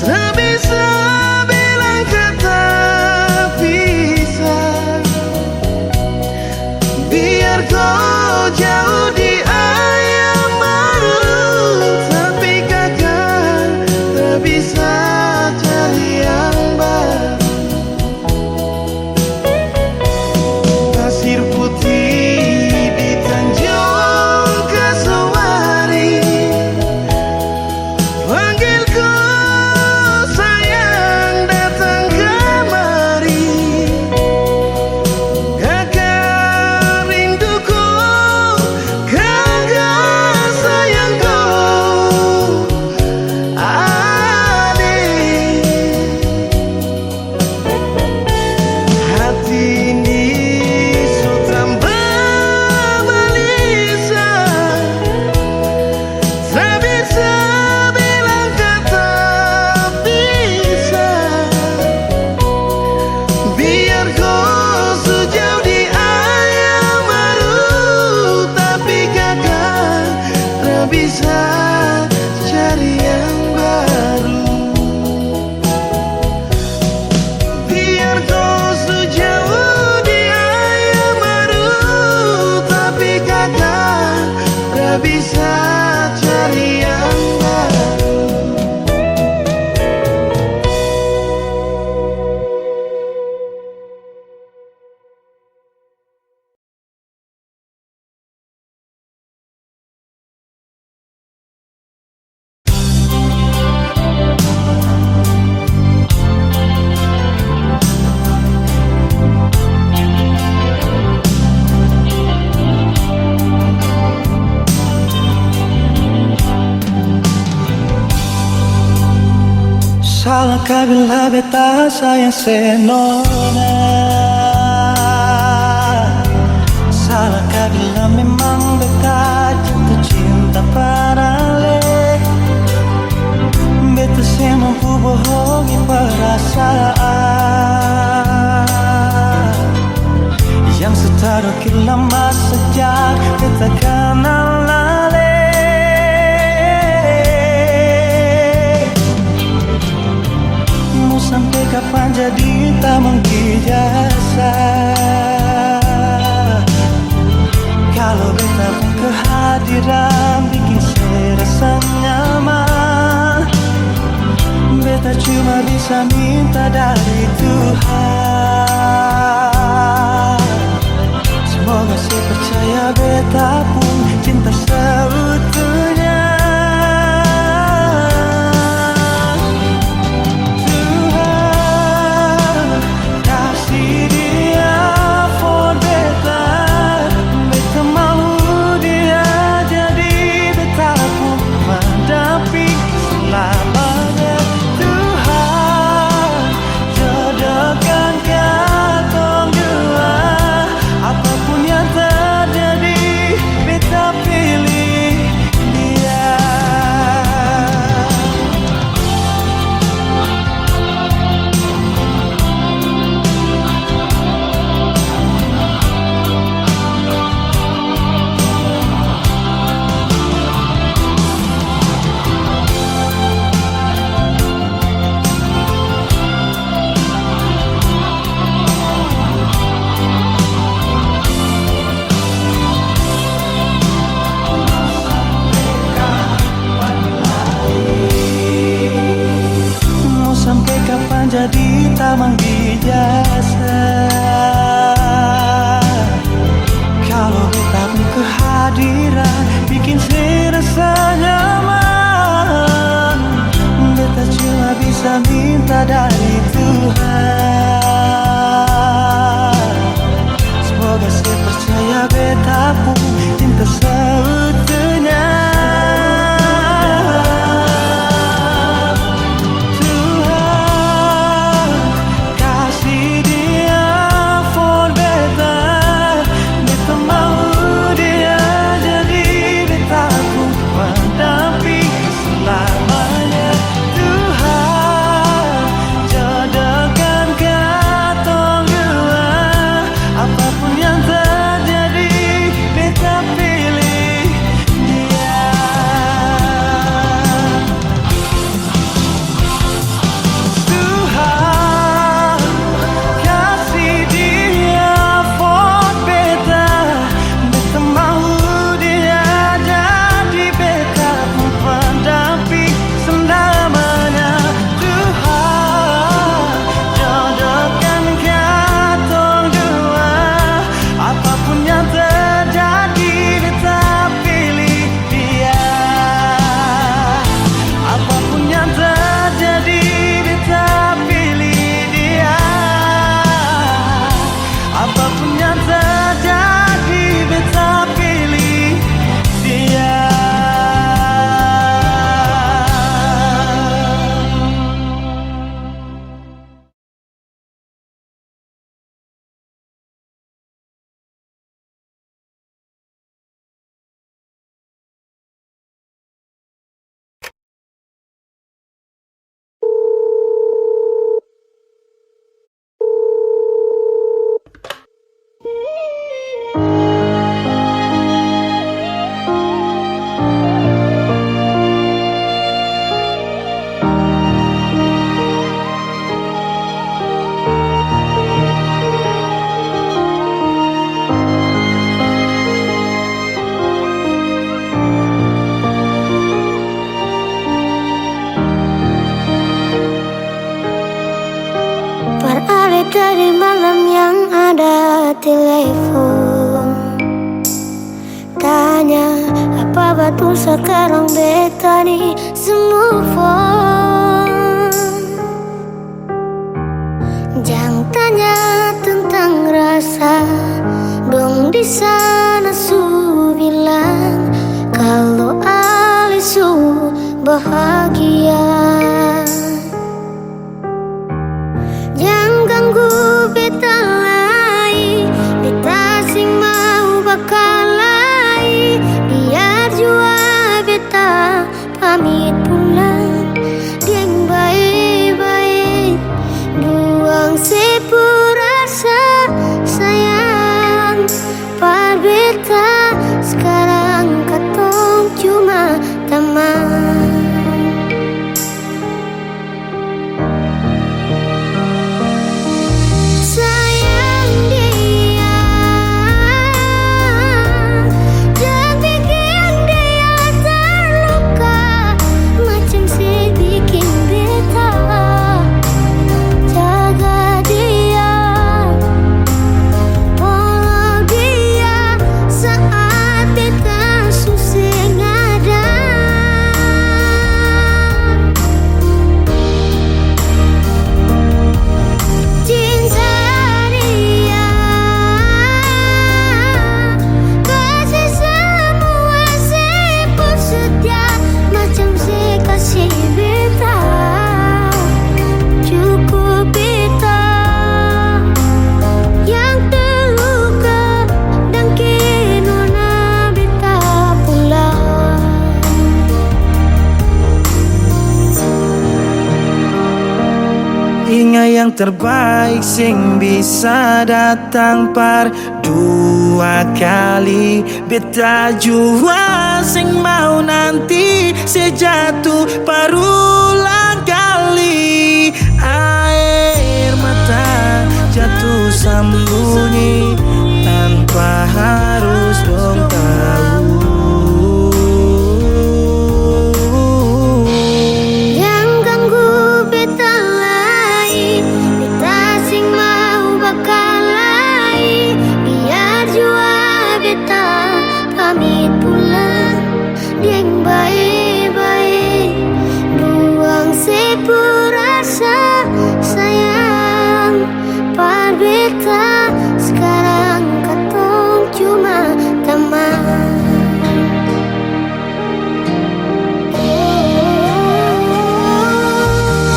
tak bisa bilang kata pisah. Biar kau jauh di ayam baru, tapi kakak tak bisa cari yang baru. Pasir putih di Tanjung Kasawari, panggilku sayang datang kemari. Kakak rinduku, kakak sayangku, adek. Hati ini tambah balisa, tak bisa bilang kata pisah. Biar kau sejauh di ayam baru, tapi kakak tak bisa cari yang baru. Biar kau sejauh di ayam baru, tapi kakak tak bisa cari yang baru. Salahkah bila beta sayang senona? Salahkah bila memang beta jatuh cinta pada le? Beta saya mampu bohongi perasaan yang setia Rokir lama sejak kita kenal lale. Mau sampai kapan jadi tamang jasa? Kalau beta pun kehadiran bikin serasa nyaman. Beta cuma bisa minta dari Tuhan. Semoga saya percaya beta pun cinta seutuhnya. Tuhan kasih dia for beta. Beta mau dia jadi beta pun mendamping selamanya. Tuhan jodohkan katong dua. Apapun yang terjadi, beta pilih dia. Mau sampai kapan jadi tamang dijasa? Kalau beta pun kehadiran bikin serasa nyaman. Beta cuma bisa minta dari Tuhan. Semoga saya percaya beta pun cinta seutuhnya. Tuhan kasih dia for beta. Beta mau dia jadi beta pun mendamping selamanya. Tuhan jodohkan katong dua. Apapun yang terjadi, beta pilih dia. Tuhan kasih dia for beta. Beta mau dia jadi beta pun pendamping selamanya. Tuhan jodohkan katong dua. Apapun yang terjadi, beta pilih dia. Apapun yang terjadi, beta pilih dia. Apapun yang terjadi, beta pilih dia. Beralih dari malam yang ada telepon, tanya apa betul sekarang beta ni move on. Jangan tanya tentang rasa, dong di sana su bilang kalau Ali su bahagia. Jangan ganggu beta lagi, beta sing mau bakalai. Biar jua beta pamit pulang, yang baik-baik buang sepurasa sayang. terbaik sing bisa datang par dua kali. Beta jua sing mau nanti sejatuh parulang kali. Air mata jatuh sembunyi tanpa harus dong tahu. Yang ganggu beta lai, beta sing mau bakal lai. Biar jua beta pamit pulang, dieng baik-baik. Buang sepurasa sayang par beta. Sekarang katong cuma teman.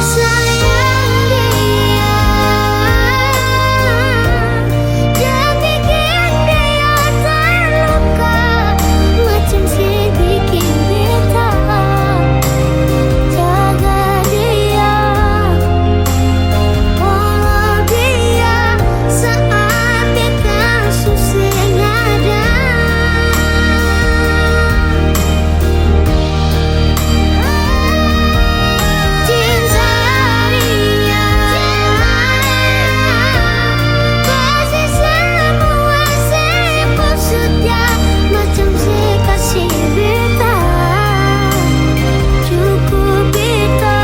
Sayang dia, jangan bikin dia terluka macam si bikin beta. Jaga dia, follow dia saat beta susah ada. Cinta dia, kasih semua sepuluh setia macam si kasih beta. Cukup beta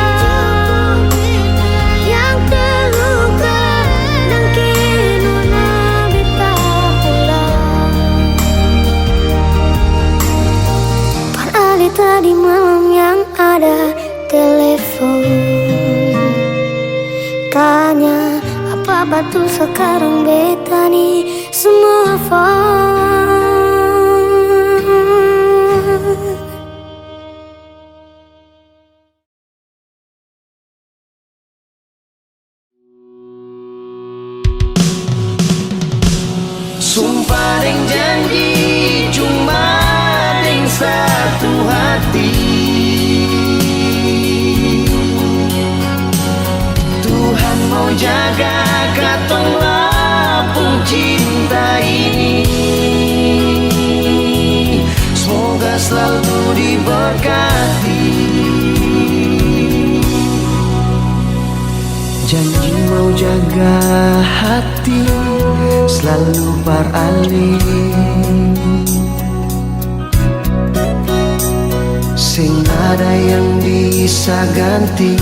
yang terluka dan kini beta pulang. Par ali tadi malam yang ada telepon tanya apa betul sekarang beta nih semua phone. Sumpah deng janji cuma deng satu hati. Tuhan mau jaga katong lapung cinta ini. Semoga selalu diberkati. Janji mau jaga hati selalu par ali. Sing ada yang bisa ganti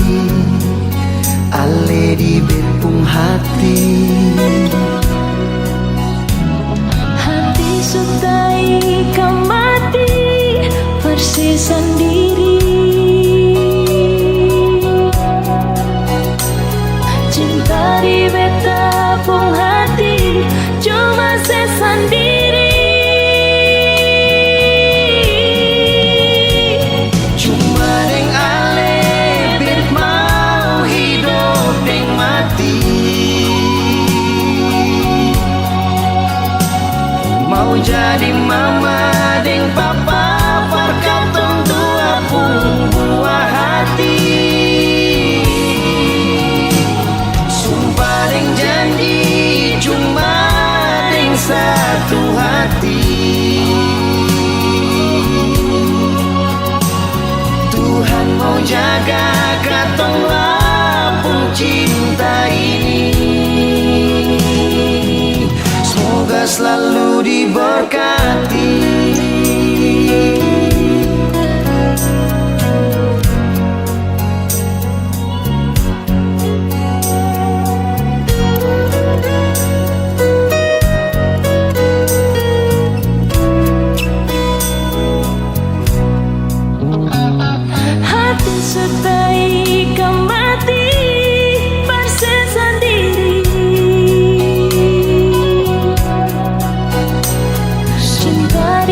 ale di bepung hati. Hati sutai kamati persis sendiri. Cinta di beta pung hati cuma sesendiri. Cuma deng ale bir mau hidup deng mati. Mau jadi mama deng papa par katong dua pun buah hati. Sumpah deng janji cuma deng satu hati. Tuhan mau jaga katong lapung cinta ini. Semoga selalu diberkati. Hati sutai kamati persis sendiri. Cinta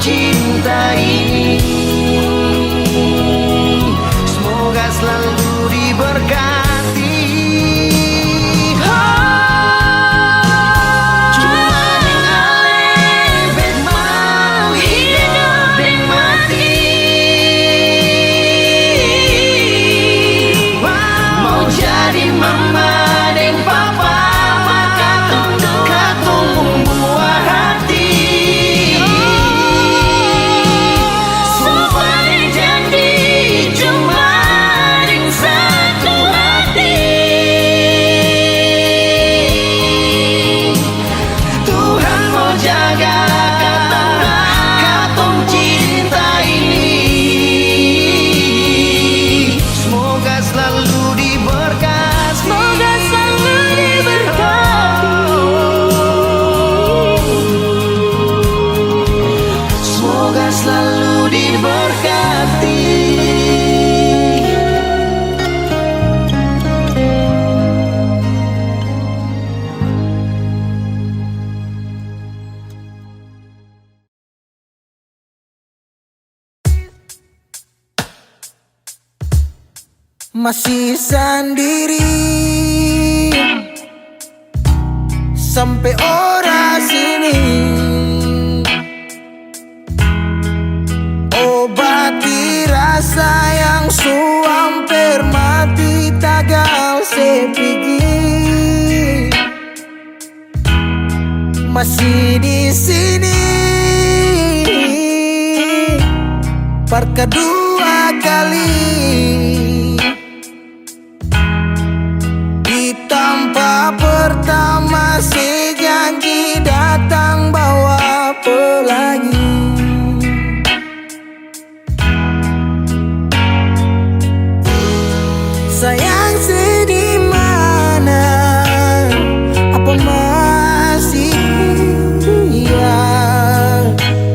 cinta ini. Semoga selalu diberkati. Masih sendiri sampai ora sini, obati rasa yang hampir mati tagal sepigi. Masih di sini per kedua kali. Tanpa pertama si janji datang bawa pelangi. Sayang sedih mana, apa masih iya?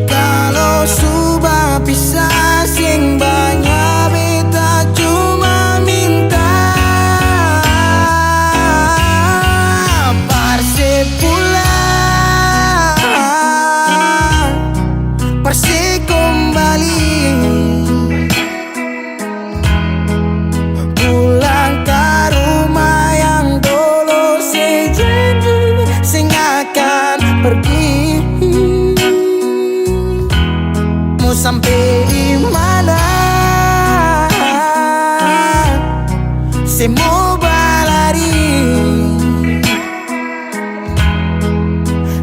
Kalau sudah pisah sing banyak beta cuma minta sampai di mana semua balari.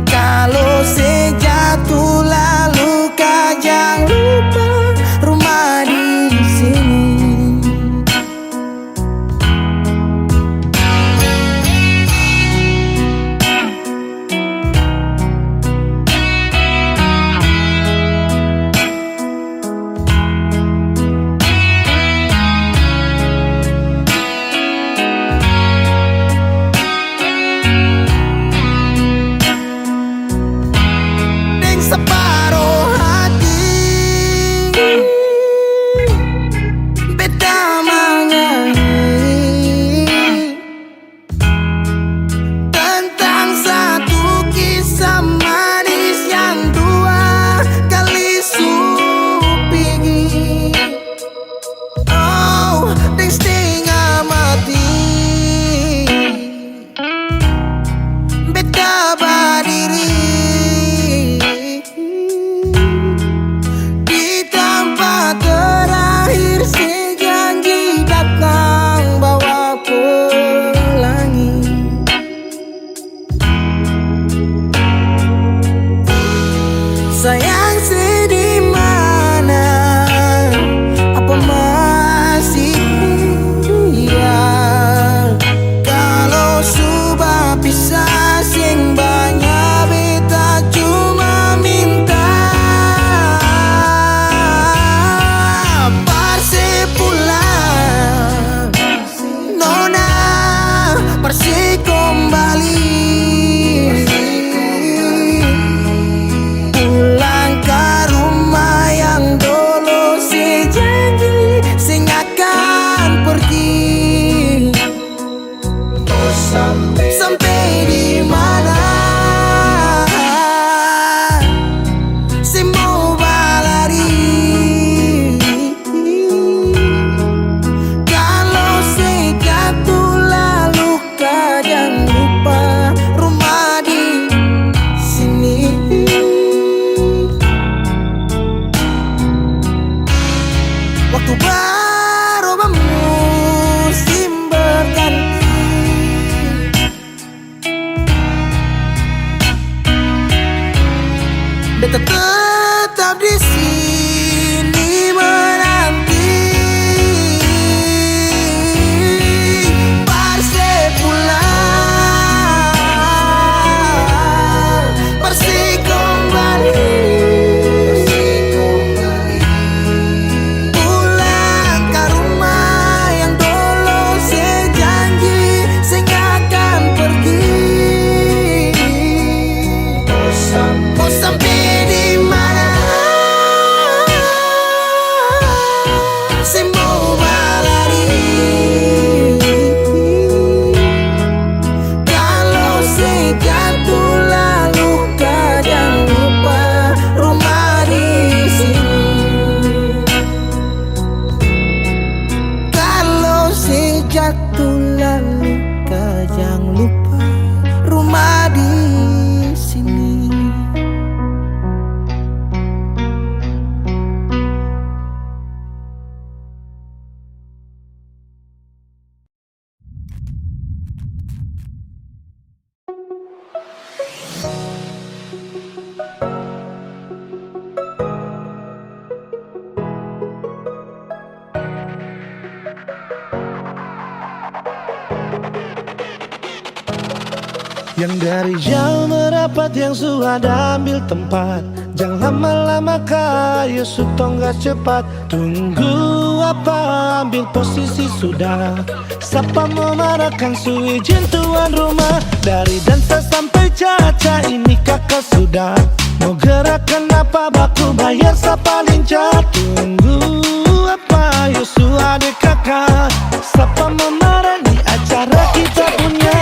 Kalau sejatuh lalu kau jangan lupa rumah di sini. Separuh Yang dari jauh merapat, yang sudah ambil tempat. Jangan lama-lama kayu sutong gak cepat. Tunggu apa, ambil posisi sudah. Siapa mau marahkan su izin tuan rumah. Dari dansa sampai caca ini kakak sudah. Mau gerakan apa baku bayar siapa lincah. Tunggu apa Yusuf adik kakak. Siapa mau marah di acara kita punya.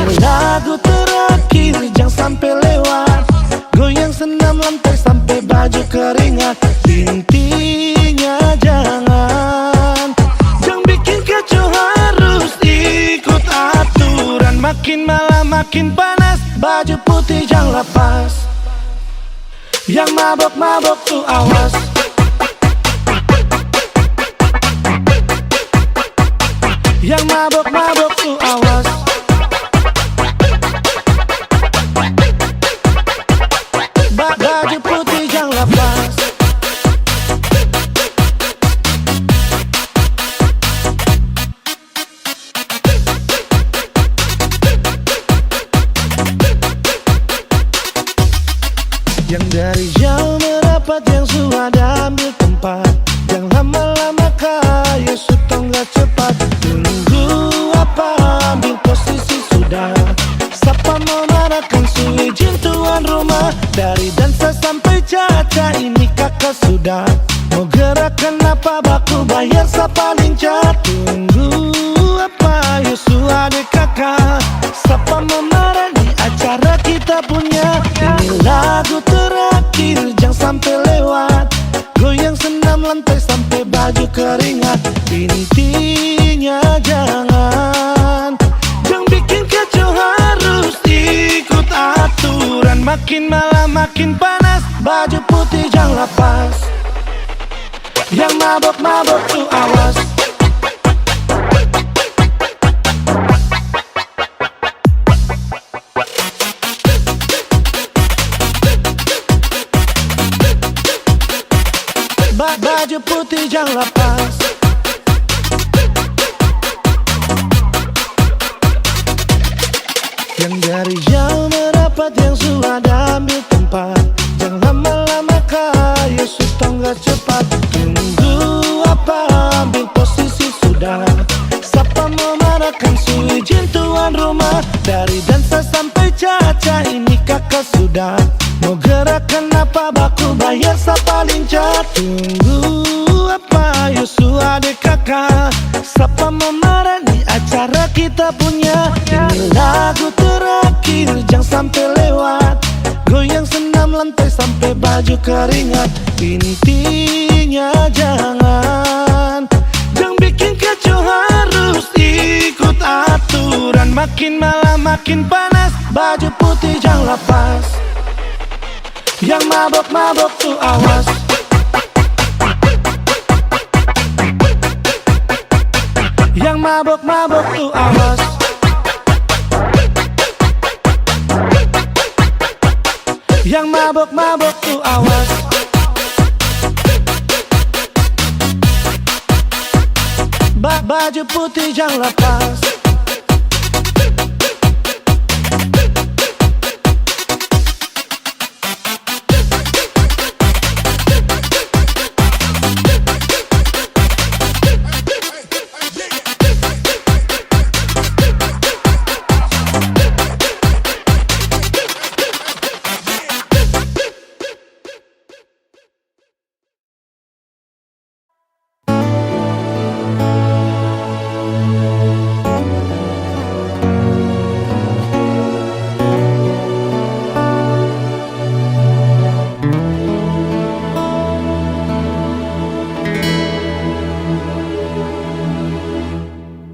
Ini lagu terakhir jangan sampai lewat. Goyang senam lantai sampai baju keringat. Intinya jangan bikin kacau, harus ikut aturan. Makin malam makin panas, baju putih jangan lepas. Yang mabok-mabok tuh awas. Yang mabok-mabok tuh awas. Baju putih jangan lepas. Yang dari jauh merapat, yang sudah ambil tempat. Yang lama-lama kayu sutong gak cepat. Tunggu apa, ambil posisi sudah. Siapa mau marahkan su izin tuan rumah. Dari dansa sampai caca ini kakak sudah. Mau gerakan apa baku bayar siapa lincah. Tunggu apa Yusuf adik kakak. Siapa mau marah di acara kita punya. Ini lagu terakhir jangan sampai lewat. Goyang senam lantai sampai baju keringat. Intinya jangan bikin kacau, harus ikut aturan. Makin malam makin panas, baju putih jangan lepas. Yang mabok-mabok tuh awas. Baju putih jangan lepas. Yang dari jauh merapat, yang sudah ambil tempat. Jangan lama-lama kayu sutong gak cepat. Tunggu apa, ambil posisi sudah. Siapa mau marahkan su izin tuan rumah. Dari dansa sampai caca ini kakak sudah. Mau gerakan apa baku bayar siapa lincah. Tunggu apa Yusuf adik kakak. Siapa mau marah di acara kita punya. Ini lagu terakhir jangan sampai lewat. Goyang senam lantai sampai baju keringat. Intinya jangan bikin kacau, harus ikut aturan. Makin malam makin panas, baju putih jangan lepas. Yang mabok-mabok tuh awas. Yang mabok-mabok tuh awas. Yang mabok-mabok tuh awas. Baju putih jangan lepas.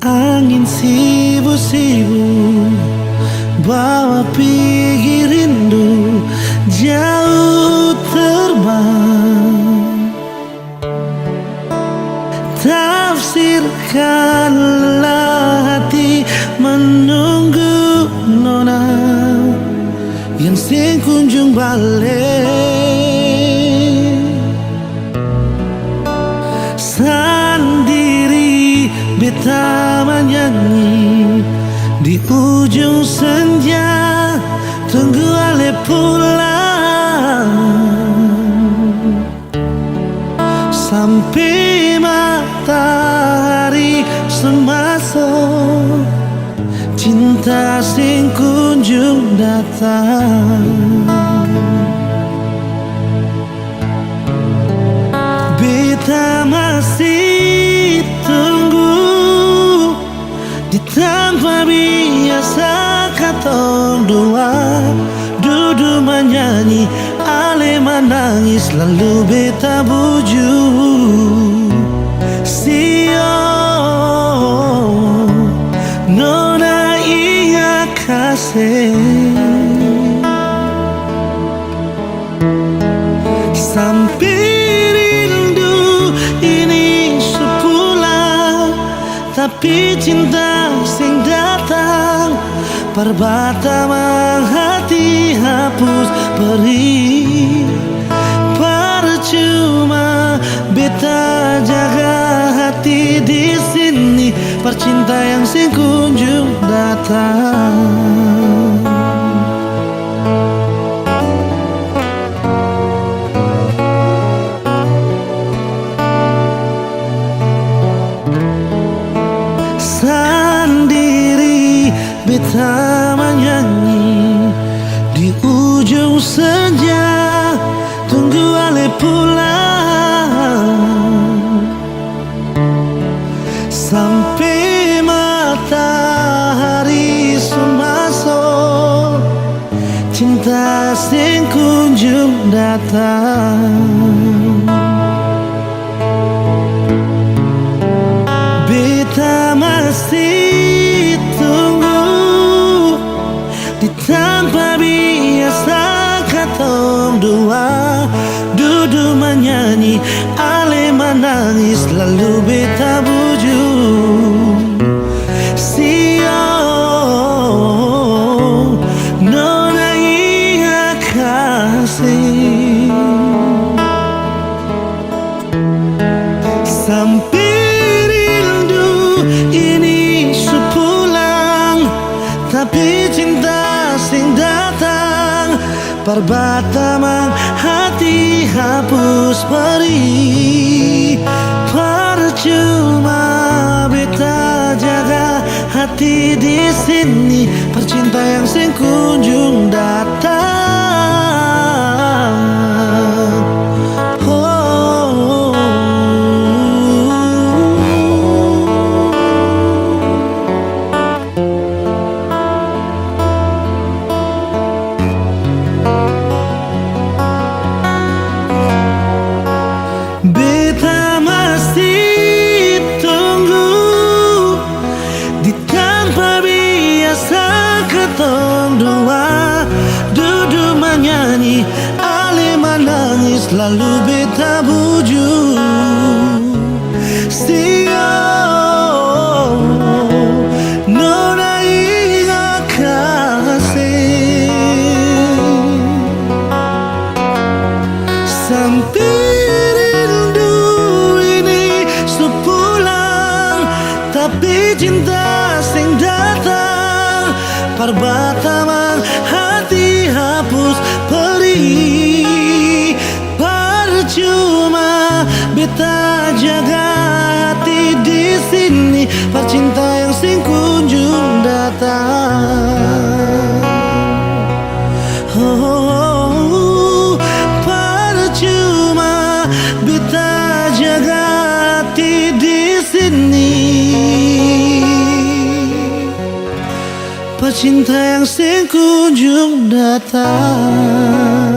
Angin sibuk-sibuk bawa pergi rindu, jauh terbang. Tafsirkanlah hati menunggu nona yang sing kunjung balik. Sendiri beta menyanyi di ujung senja. pulang sampai matahari semasuk, cinta sing kunjung datang. Beta masih tunggu di tanpa biasa katong dua duduk menyanyi, ale menangis lalu beta buju. Sio nona iya kasih sampai tapi cinta sing datang perbata hati hapus perih. Percuma beta jaga hati di sini, percinta yang sing kunjung datang. Sendiri beta menyanyi di ujung senja, tunggu ale pulang sampai matahari semasuk, cinta sing kunjung datang. Beta masih tunggu di tanpa biasa katong dua duduk menyanyi, ale menangis lalu beta buju. Sio nona iya kasih sampai tapi cinta sing datang perbata hati hapus perih. Percuma beta jaga hati di sini, percinta yang sing kunjung datang. Beta masih tunggu di tanpa biasa ketong dua duduk menyanyi, ale menangis lalu beta buju. Sio nona iya kasih sampai tapi cinta sing datang perbata hati hapus perih. Percuma beta jaga hati di sini, percinta yang sing kunjung datang. Oh, percuma beta jaga hati di sini, pecinta yang sing kunjung datang.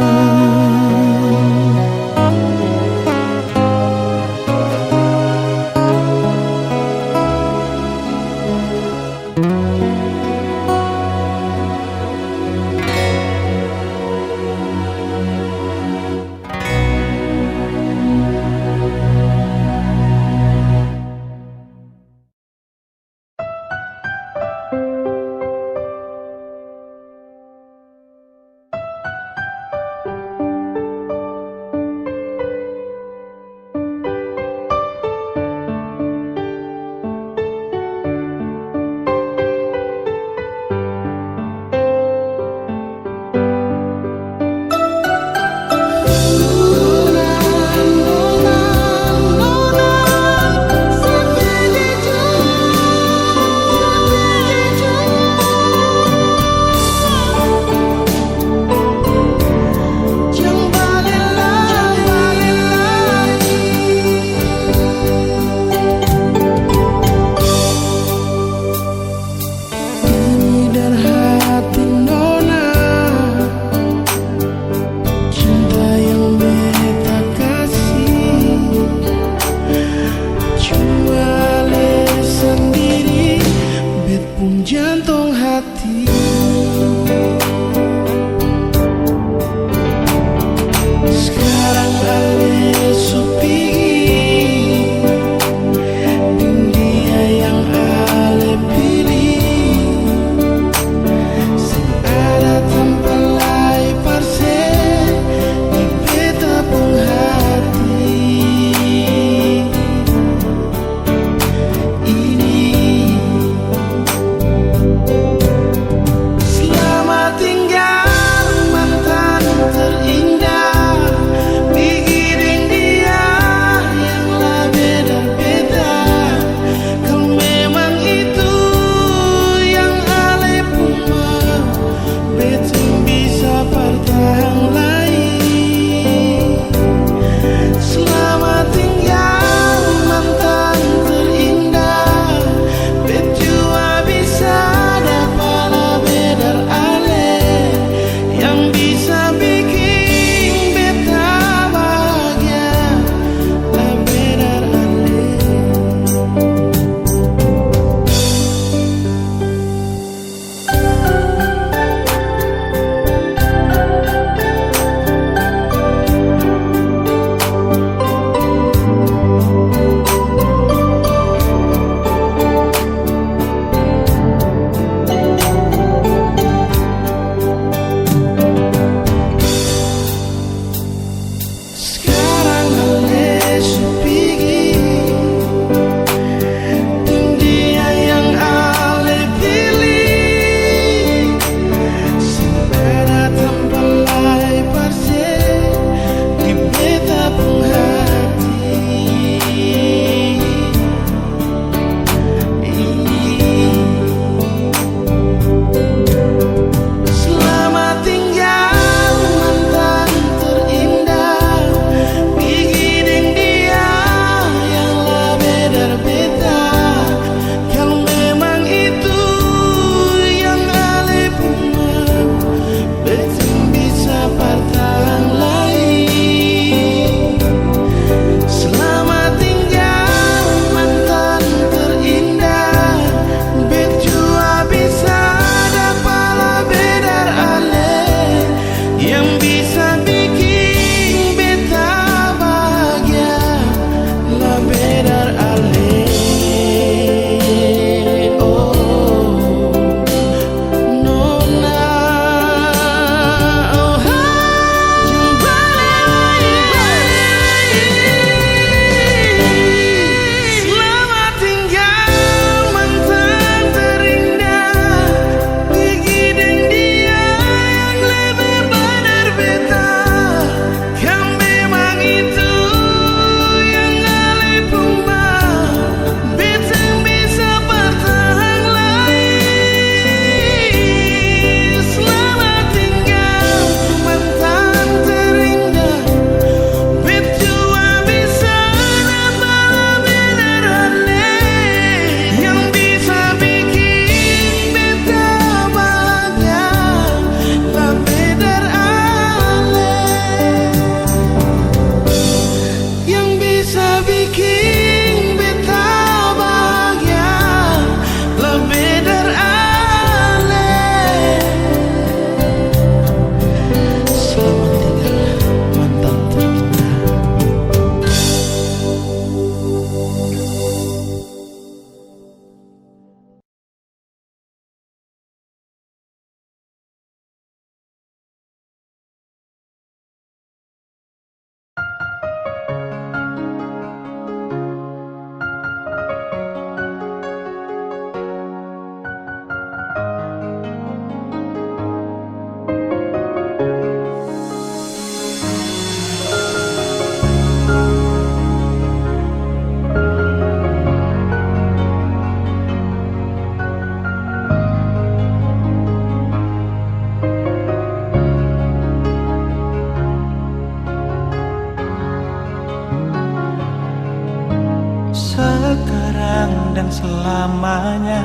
sekarang dan selamanya.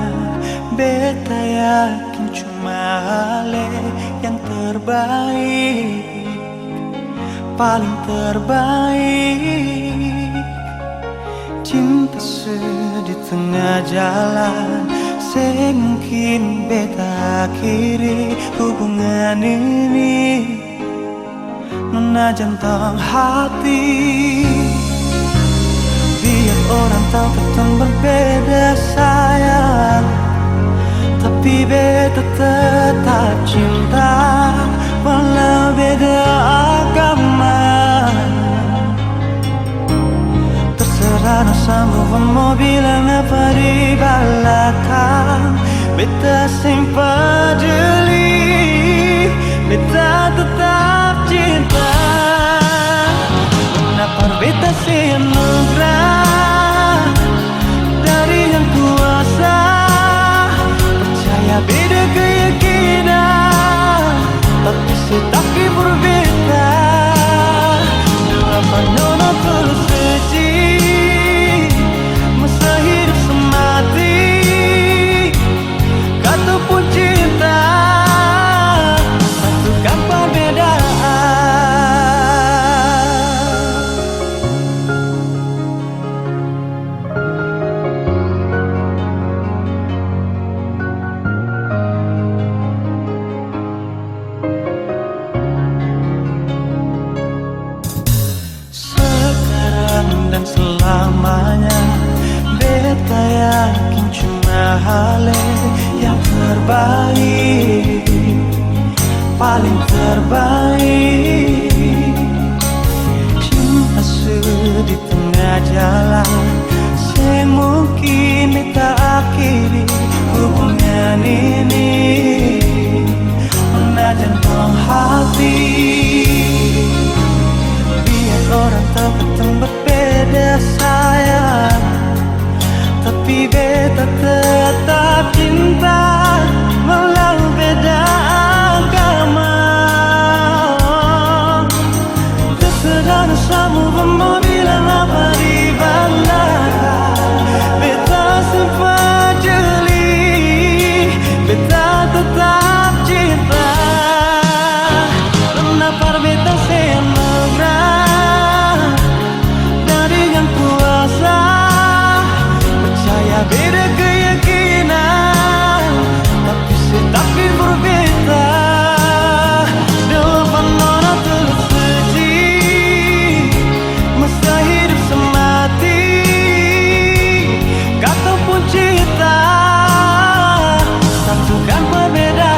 Beta yakin cuma Ale yang terbaik, paling terbaik. Cinta di tengah jalan, semungkin beta akhiri hubungan ini. Nona jantung hati, biar orang tahu kita berbeda sayang, tapi beta tetap cinta walau beda agama. Terserah sama mau bilang apa di belakang, beta sing peduli, beta tetap cinta. Kenapa beta sing anugerah dari yang kuasa, percaya beda keyakinan, tapi berbeda. Kenapa nona terus suci, masa hidup semati, kata pun cinta, satukan perbedaan. Sekarang dan selamanya, beta yakin cuma Ale yang terbaik, paling terbaik. Cinta di tengah jalan, semungkin beta akhiri hubungan ini. Nona jantung hati, biar orang tahu kita berbeda sayang, tapi beta tetap cinta walau beda agama. Terserah sama mau bilang apa di belakang, beta sempat jeli, beta tetap cinta. Kenapa beta semangat dari yang kuasa, percaya beda keyakinan, tapi berbeda. Depan nona terus suci, masa hidup semati, kata pun cinta, satukan perbedaan.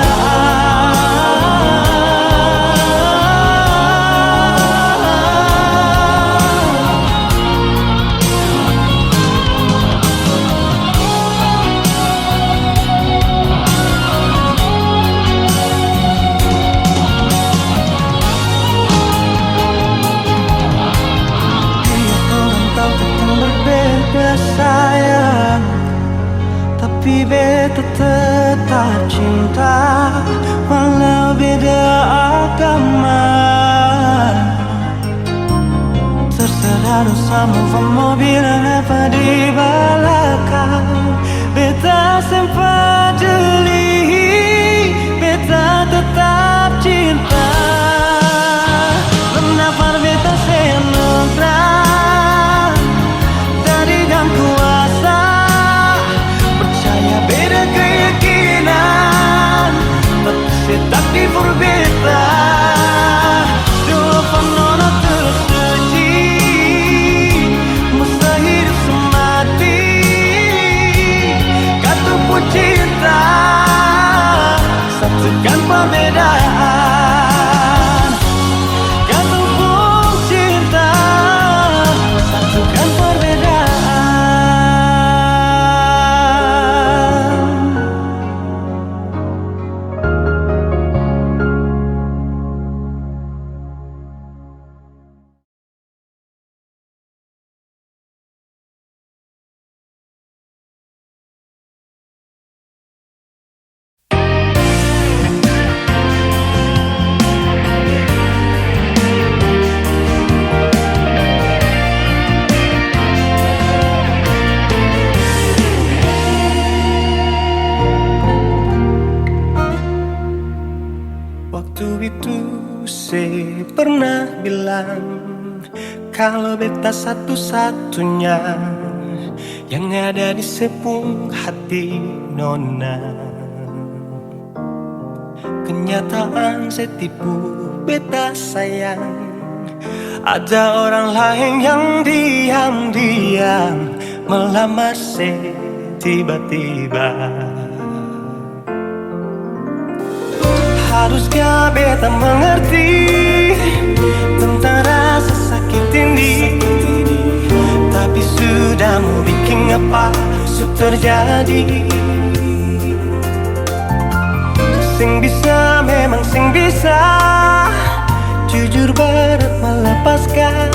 Sayang, tapi beta tetap cinta walau beda agama. Terserah sama mau bilang apa di belakang, beta sempat jeli, beta tetap cinta. Kenapa beta senang dari yang kuasa, percaya beda keyakinan, tapi berbeda. Depan nona terus suci, masa hidup semati, kata pun cinta. bilang kalau beta satu-satunya yang ada di sepung hati nona. Kenyataan saya tipu beta sayang, ada orang lain yang diam-diam melamar saya tiba-tiba. Haruskah beta mengerti tentang rasa sakit ini, tapi sudah mau bikin apa terjadi. Sing bisa, memang sing bisa, jujur berat melepaskan.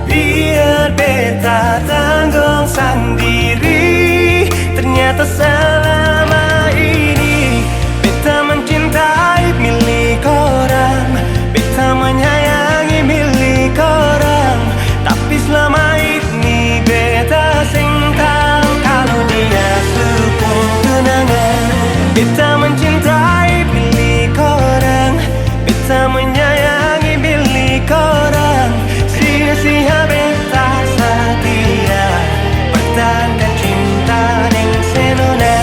Biar beta tanggung sendiri. Ternyata selama ini beta mencintai milik orang, beta menyayangi milik orang, tapi selama ini beta sing tahu kalau dia sepung tunangan. Beta mencintai milik orang, beta menyayangi milik orang, sia-sia beta setia pertahankan cinta ning senona.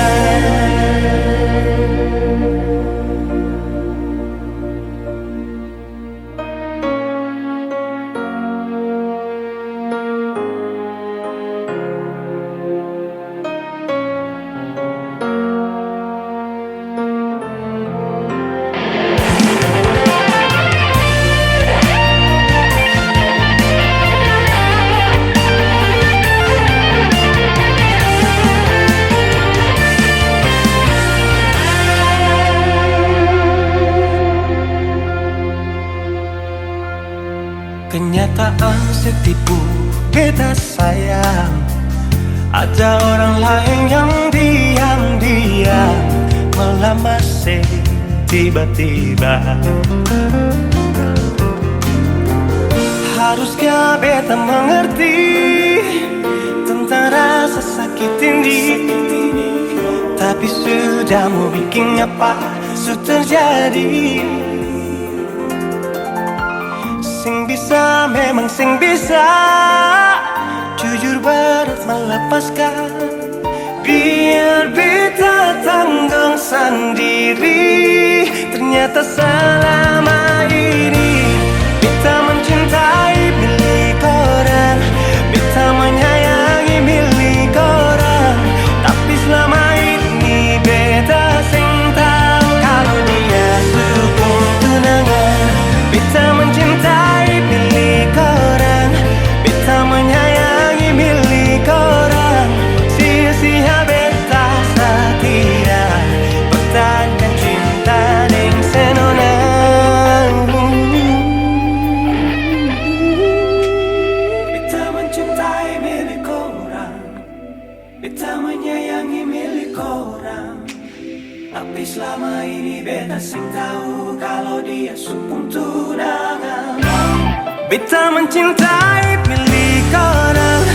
Kenyataan setipu beta sayang, ada orang lain yang diam-diam melamar saya tiba-tiba. Haruskah beta mengerti tentang rasa sakit ini, tapi sudah mau bikin apa terjadi. Sing bisa, memang sing bisa, jujur berat melepaskan. Biar beta tanggung sendiri. Ternyata selama ini beta mencintai milik orang, beta menyayangi milik orang, tapi selama ini beta sing tahu kalau dia sepung tunangan. Beta mencintai milik orang, beta menyayangi milik orang, sia-sia beta setia pertahankan cinta ning senona. Beta mencintai milik orang, beta menyayangi milik orang, tapi selama ini beta sing tahu kalau dia sepung tunangan. Beta mencintai milik orang,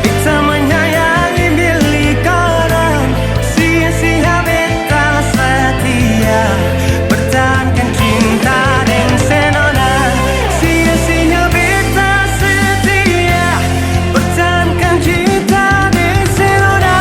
beta menyayangi milik orang, sia-sia beta setia pertahankan cinta dan senona. Sia-sia beta setia pertahankan cinta dan senona.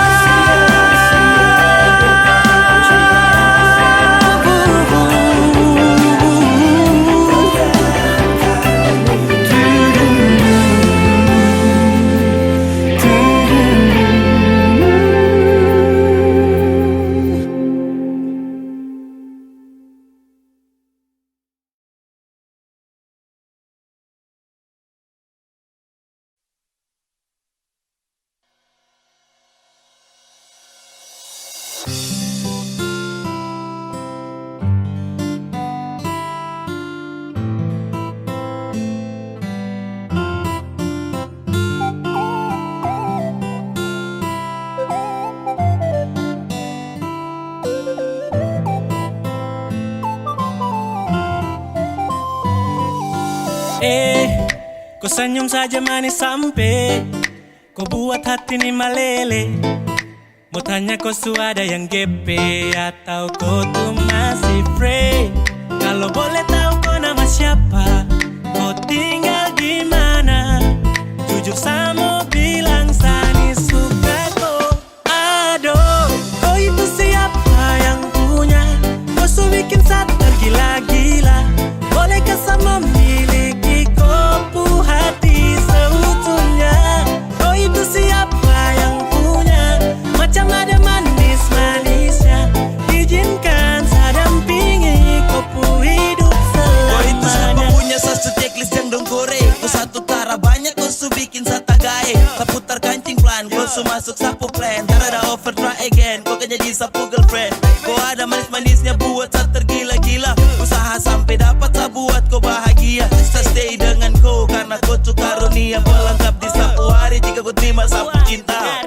Kau senyum saja manis sampai kau buat hati ini meleleh. Mau tanya kau sudah yang GP atau kau tuh masih free? Kalau boleh tahu kau nama siapa, kau tinggal jujur sama bilang Sani suka kau. Aduh, kau itu siapa yang punya? Kau su bikin saya tergila-gila. Bolehkah saya memiliki kopu hati seutuhnya? Kau itu siapa yang punya? Macam ada manis-manisnya. Izinkan saya dampingi kopu hidup selamanya. Kau itu siapa punya satu checklist yang dong kore. Kau satu tara banyak kau su bikin saya tagae. Saya putar kancing plan, kau su masuk sapu plan. Tara ada offer try again, kau kan jadi sapu girlfriend. Kau ada manis-manisnya buat saya tergila-gila. Usaha sampai dapat saya buat kau bahagia. Saya stay dengan kau karena kau tuh karunia pelengkap di sapu hari jika kau terima sapu cinta.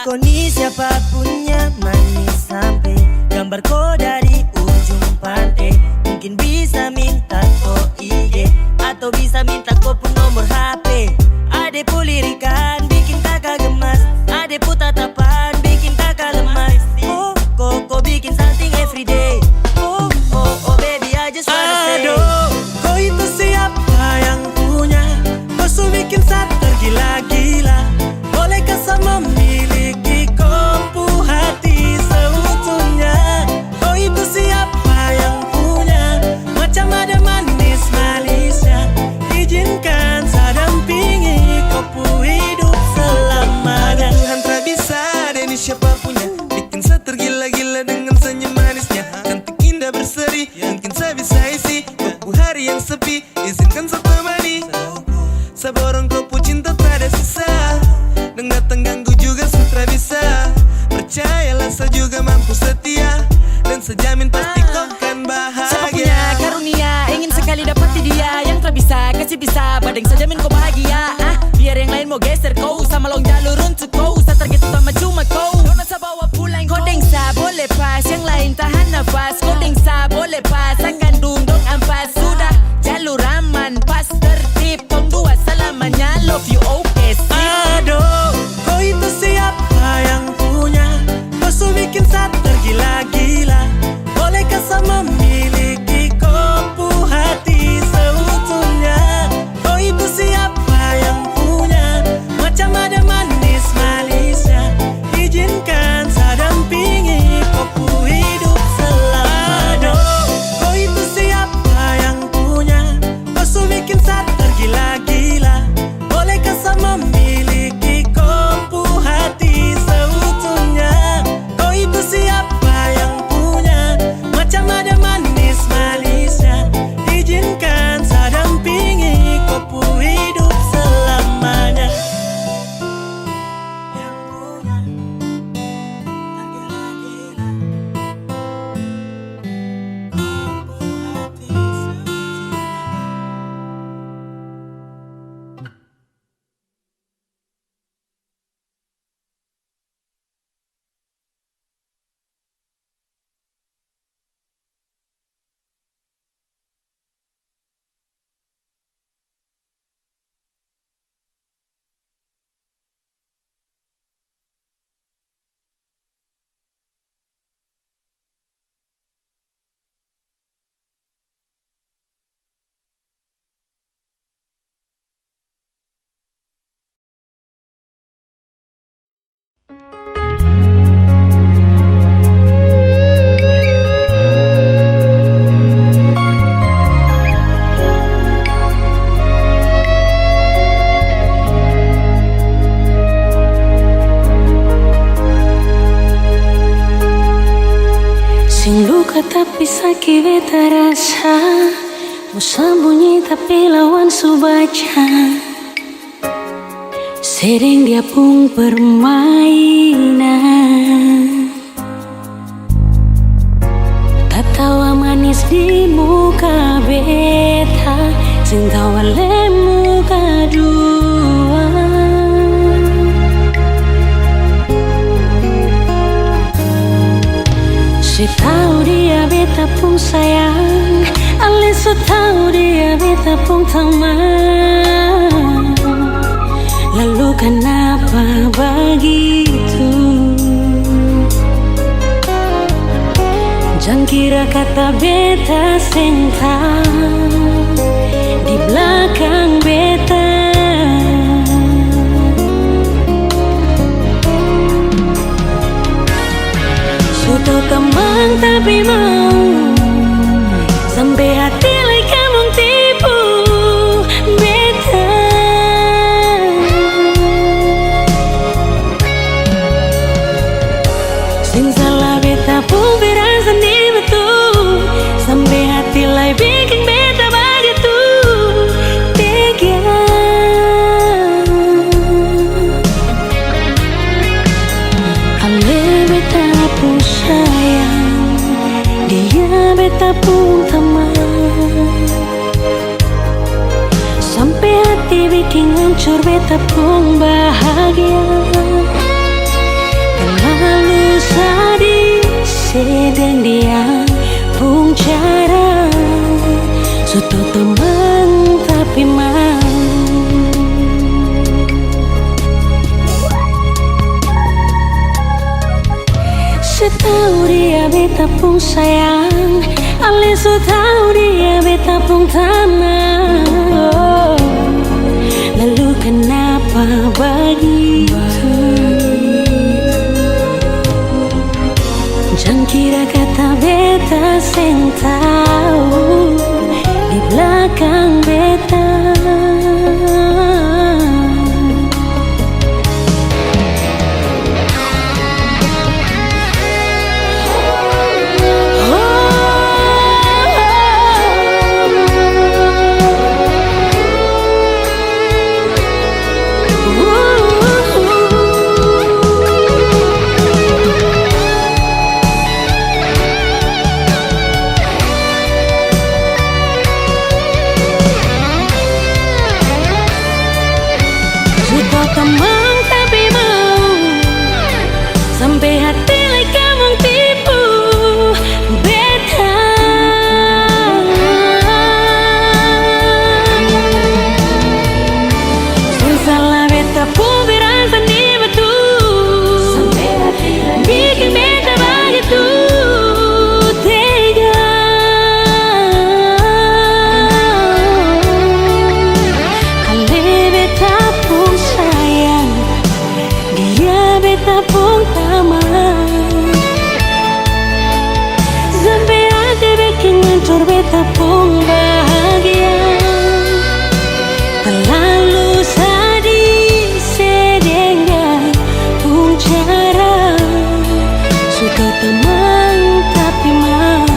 Kau ni siapa punya manis sampai gambar kau dari ujung pantai. Mungkin bisa minta kau IG atau bisa minta kau pun nomor HP. Ade pu lirikan bikin kakak gemas. Ade pu tatapan bikin kakak lemas. Oh, kau bikin something everyday. Oh, oh, oh baby I just wanna say. Aduh, kau itu siapa yang punya? Kau su bikin saya tergila-gila. Bolehkah saya memiliki kopu hati seutuhnya? Kau itu siapa yang punya? Macam ada manis-manisnya. Izinkan saya dampingi kopu hidup selamanya. Tuhan tak bisa, Denny siapa punya? Bikin saya tergila-gila dengan senyum manisnya. Cantik indah berseri, mungkin saya bisa isi kopu hari yang sepi. Izinkan saya temani. Saya borong kopu cinta tak ada sisa. Dan datang ganggu juga saya tak bisa. Percayalah saya juga mampu setia. Dan saya jamin pasti kau kan bahagia. Siapa punya karunia ingin sekali dapati dia. Yang tak bisa kasih bisa badeng saya jamin kau bahagia. Biar yang lain mau geser kau sama long jalur untuk kau. Saya target utama cuma kau. Dona saya bawa pulang kau. Dengsa boleh pas yang lain tahan nafas. Kau dengsa boleh pas akan dong ampas. Sudah jalur aman pas tertib. Tong dua selamanya love you okay sip. Aduh, kau itu siapa yang punya? Kau su bikin saya tergila-gila. Bolehkah saya memiliki kopu hati seutuhnya? Kau itu siapa yang punya? Macam ada manis-manisnya. Izinkan saya dampingi kopu hidup selamanya. Aduh, kau itu siapa yang punya? Kau su bikin saya tergila-gila. Bolehkah saya memiliki kopu hati seutuhnya? Kau itu siapa yang punya? Macam ada manis-manisnya. Izinkan saya dampingi kopu hidup selamanya. Yang punya tergila-gila. Kopu hati seutuhnya. Sing luka tapi sakit beta rasa. Mau sembunyi tapi lawan su baca. Sering dia pun permainan. Tatawa manis di muka beta. Sing tawa le muka dua. Si tahu dia beta pun sayang. Ale so tahu dia beta pun teman. Lalu kenapa begitu? Jangan kira kata beta cinta di belakang beta. ngancur beta pun bahagia. Terlalu sadis sedang dia pun cara. Suatu teman tapi mau. Setahu dia beta pun sayang, alias tahu dia beta pun tanah. Oh, lalu kenapa begitu? Jangan kira kata beta seng tahu di belakang beta. Teman tapi mau sampai hati like kamu tipu beta. Salah beta pun berasa di batu bikin beta begitu tega. Kali beta pun sayang, dia beta pun tamat. Sampai hati bikin ngancur beta pun bahagia. Terlalu sadis sedengah pun cara. Suka teman tapi mau.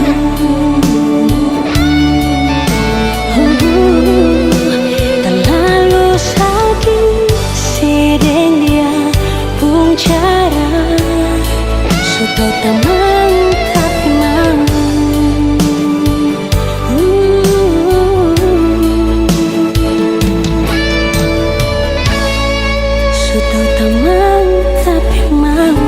Terlalu sadis sedeng dia pun cara. Suka teman tapi mau. Suka teman tapi mau.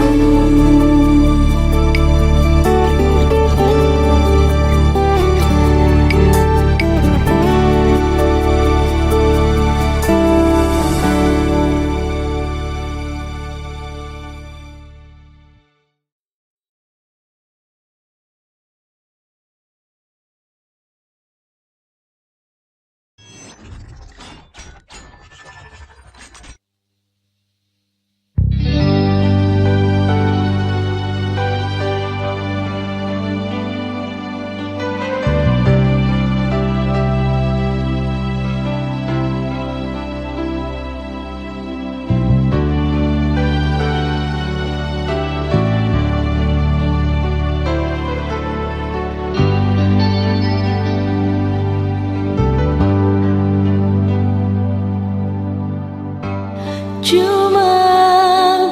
Cuma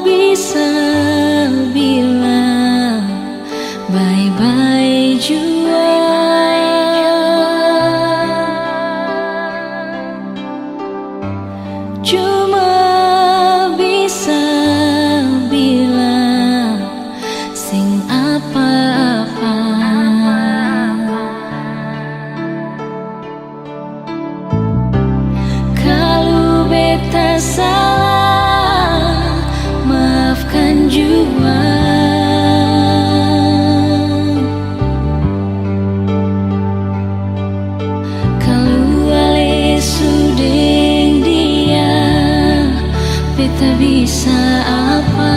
bisa bilang bye-bye jua. Cuma bisa bilang sing apa-apa. Kalau beta salah, maafkan jua. Kalau ale sudeng dia, beta bisa apa?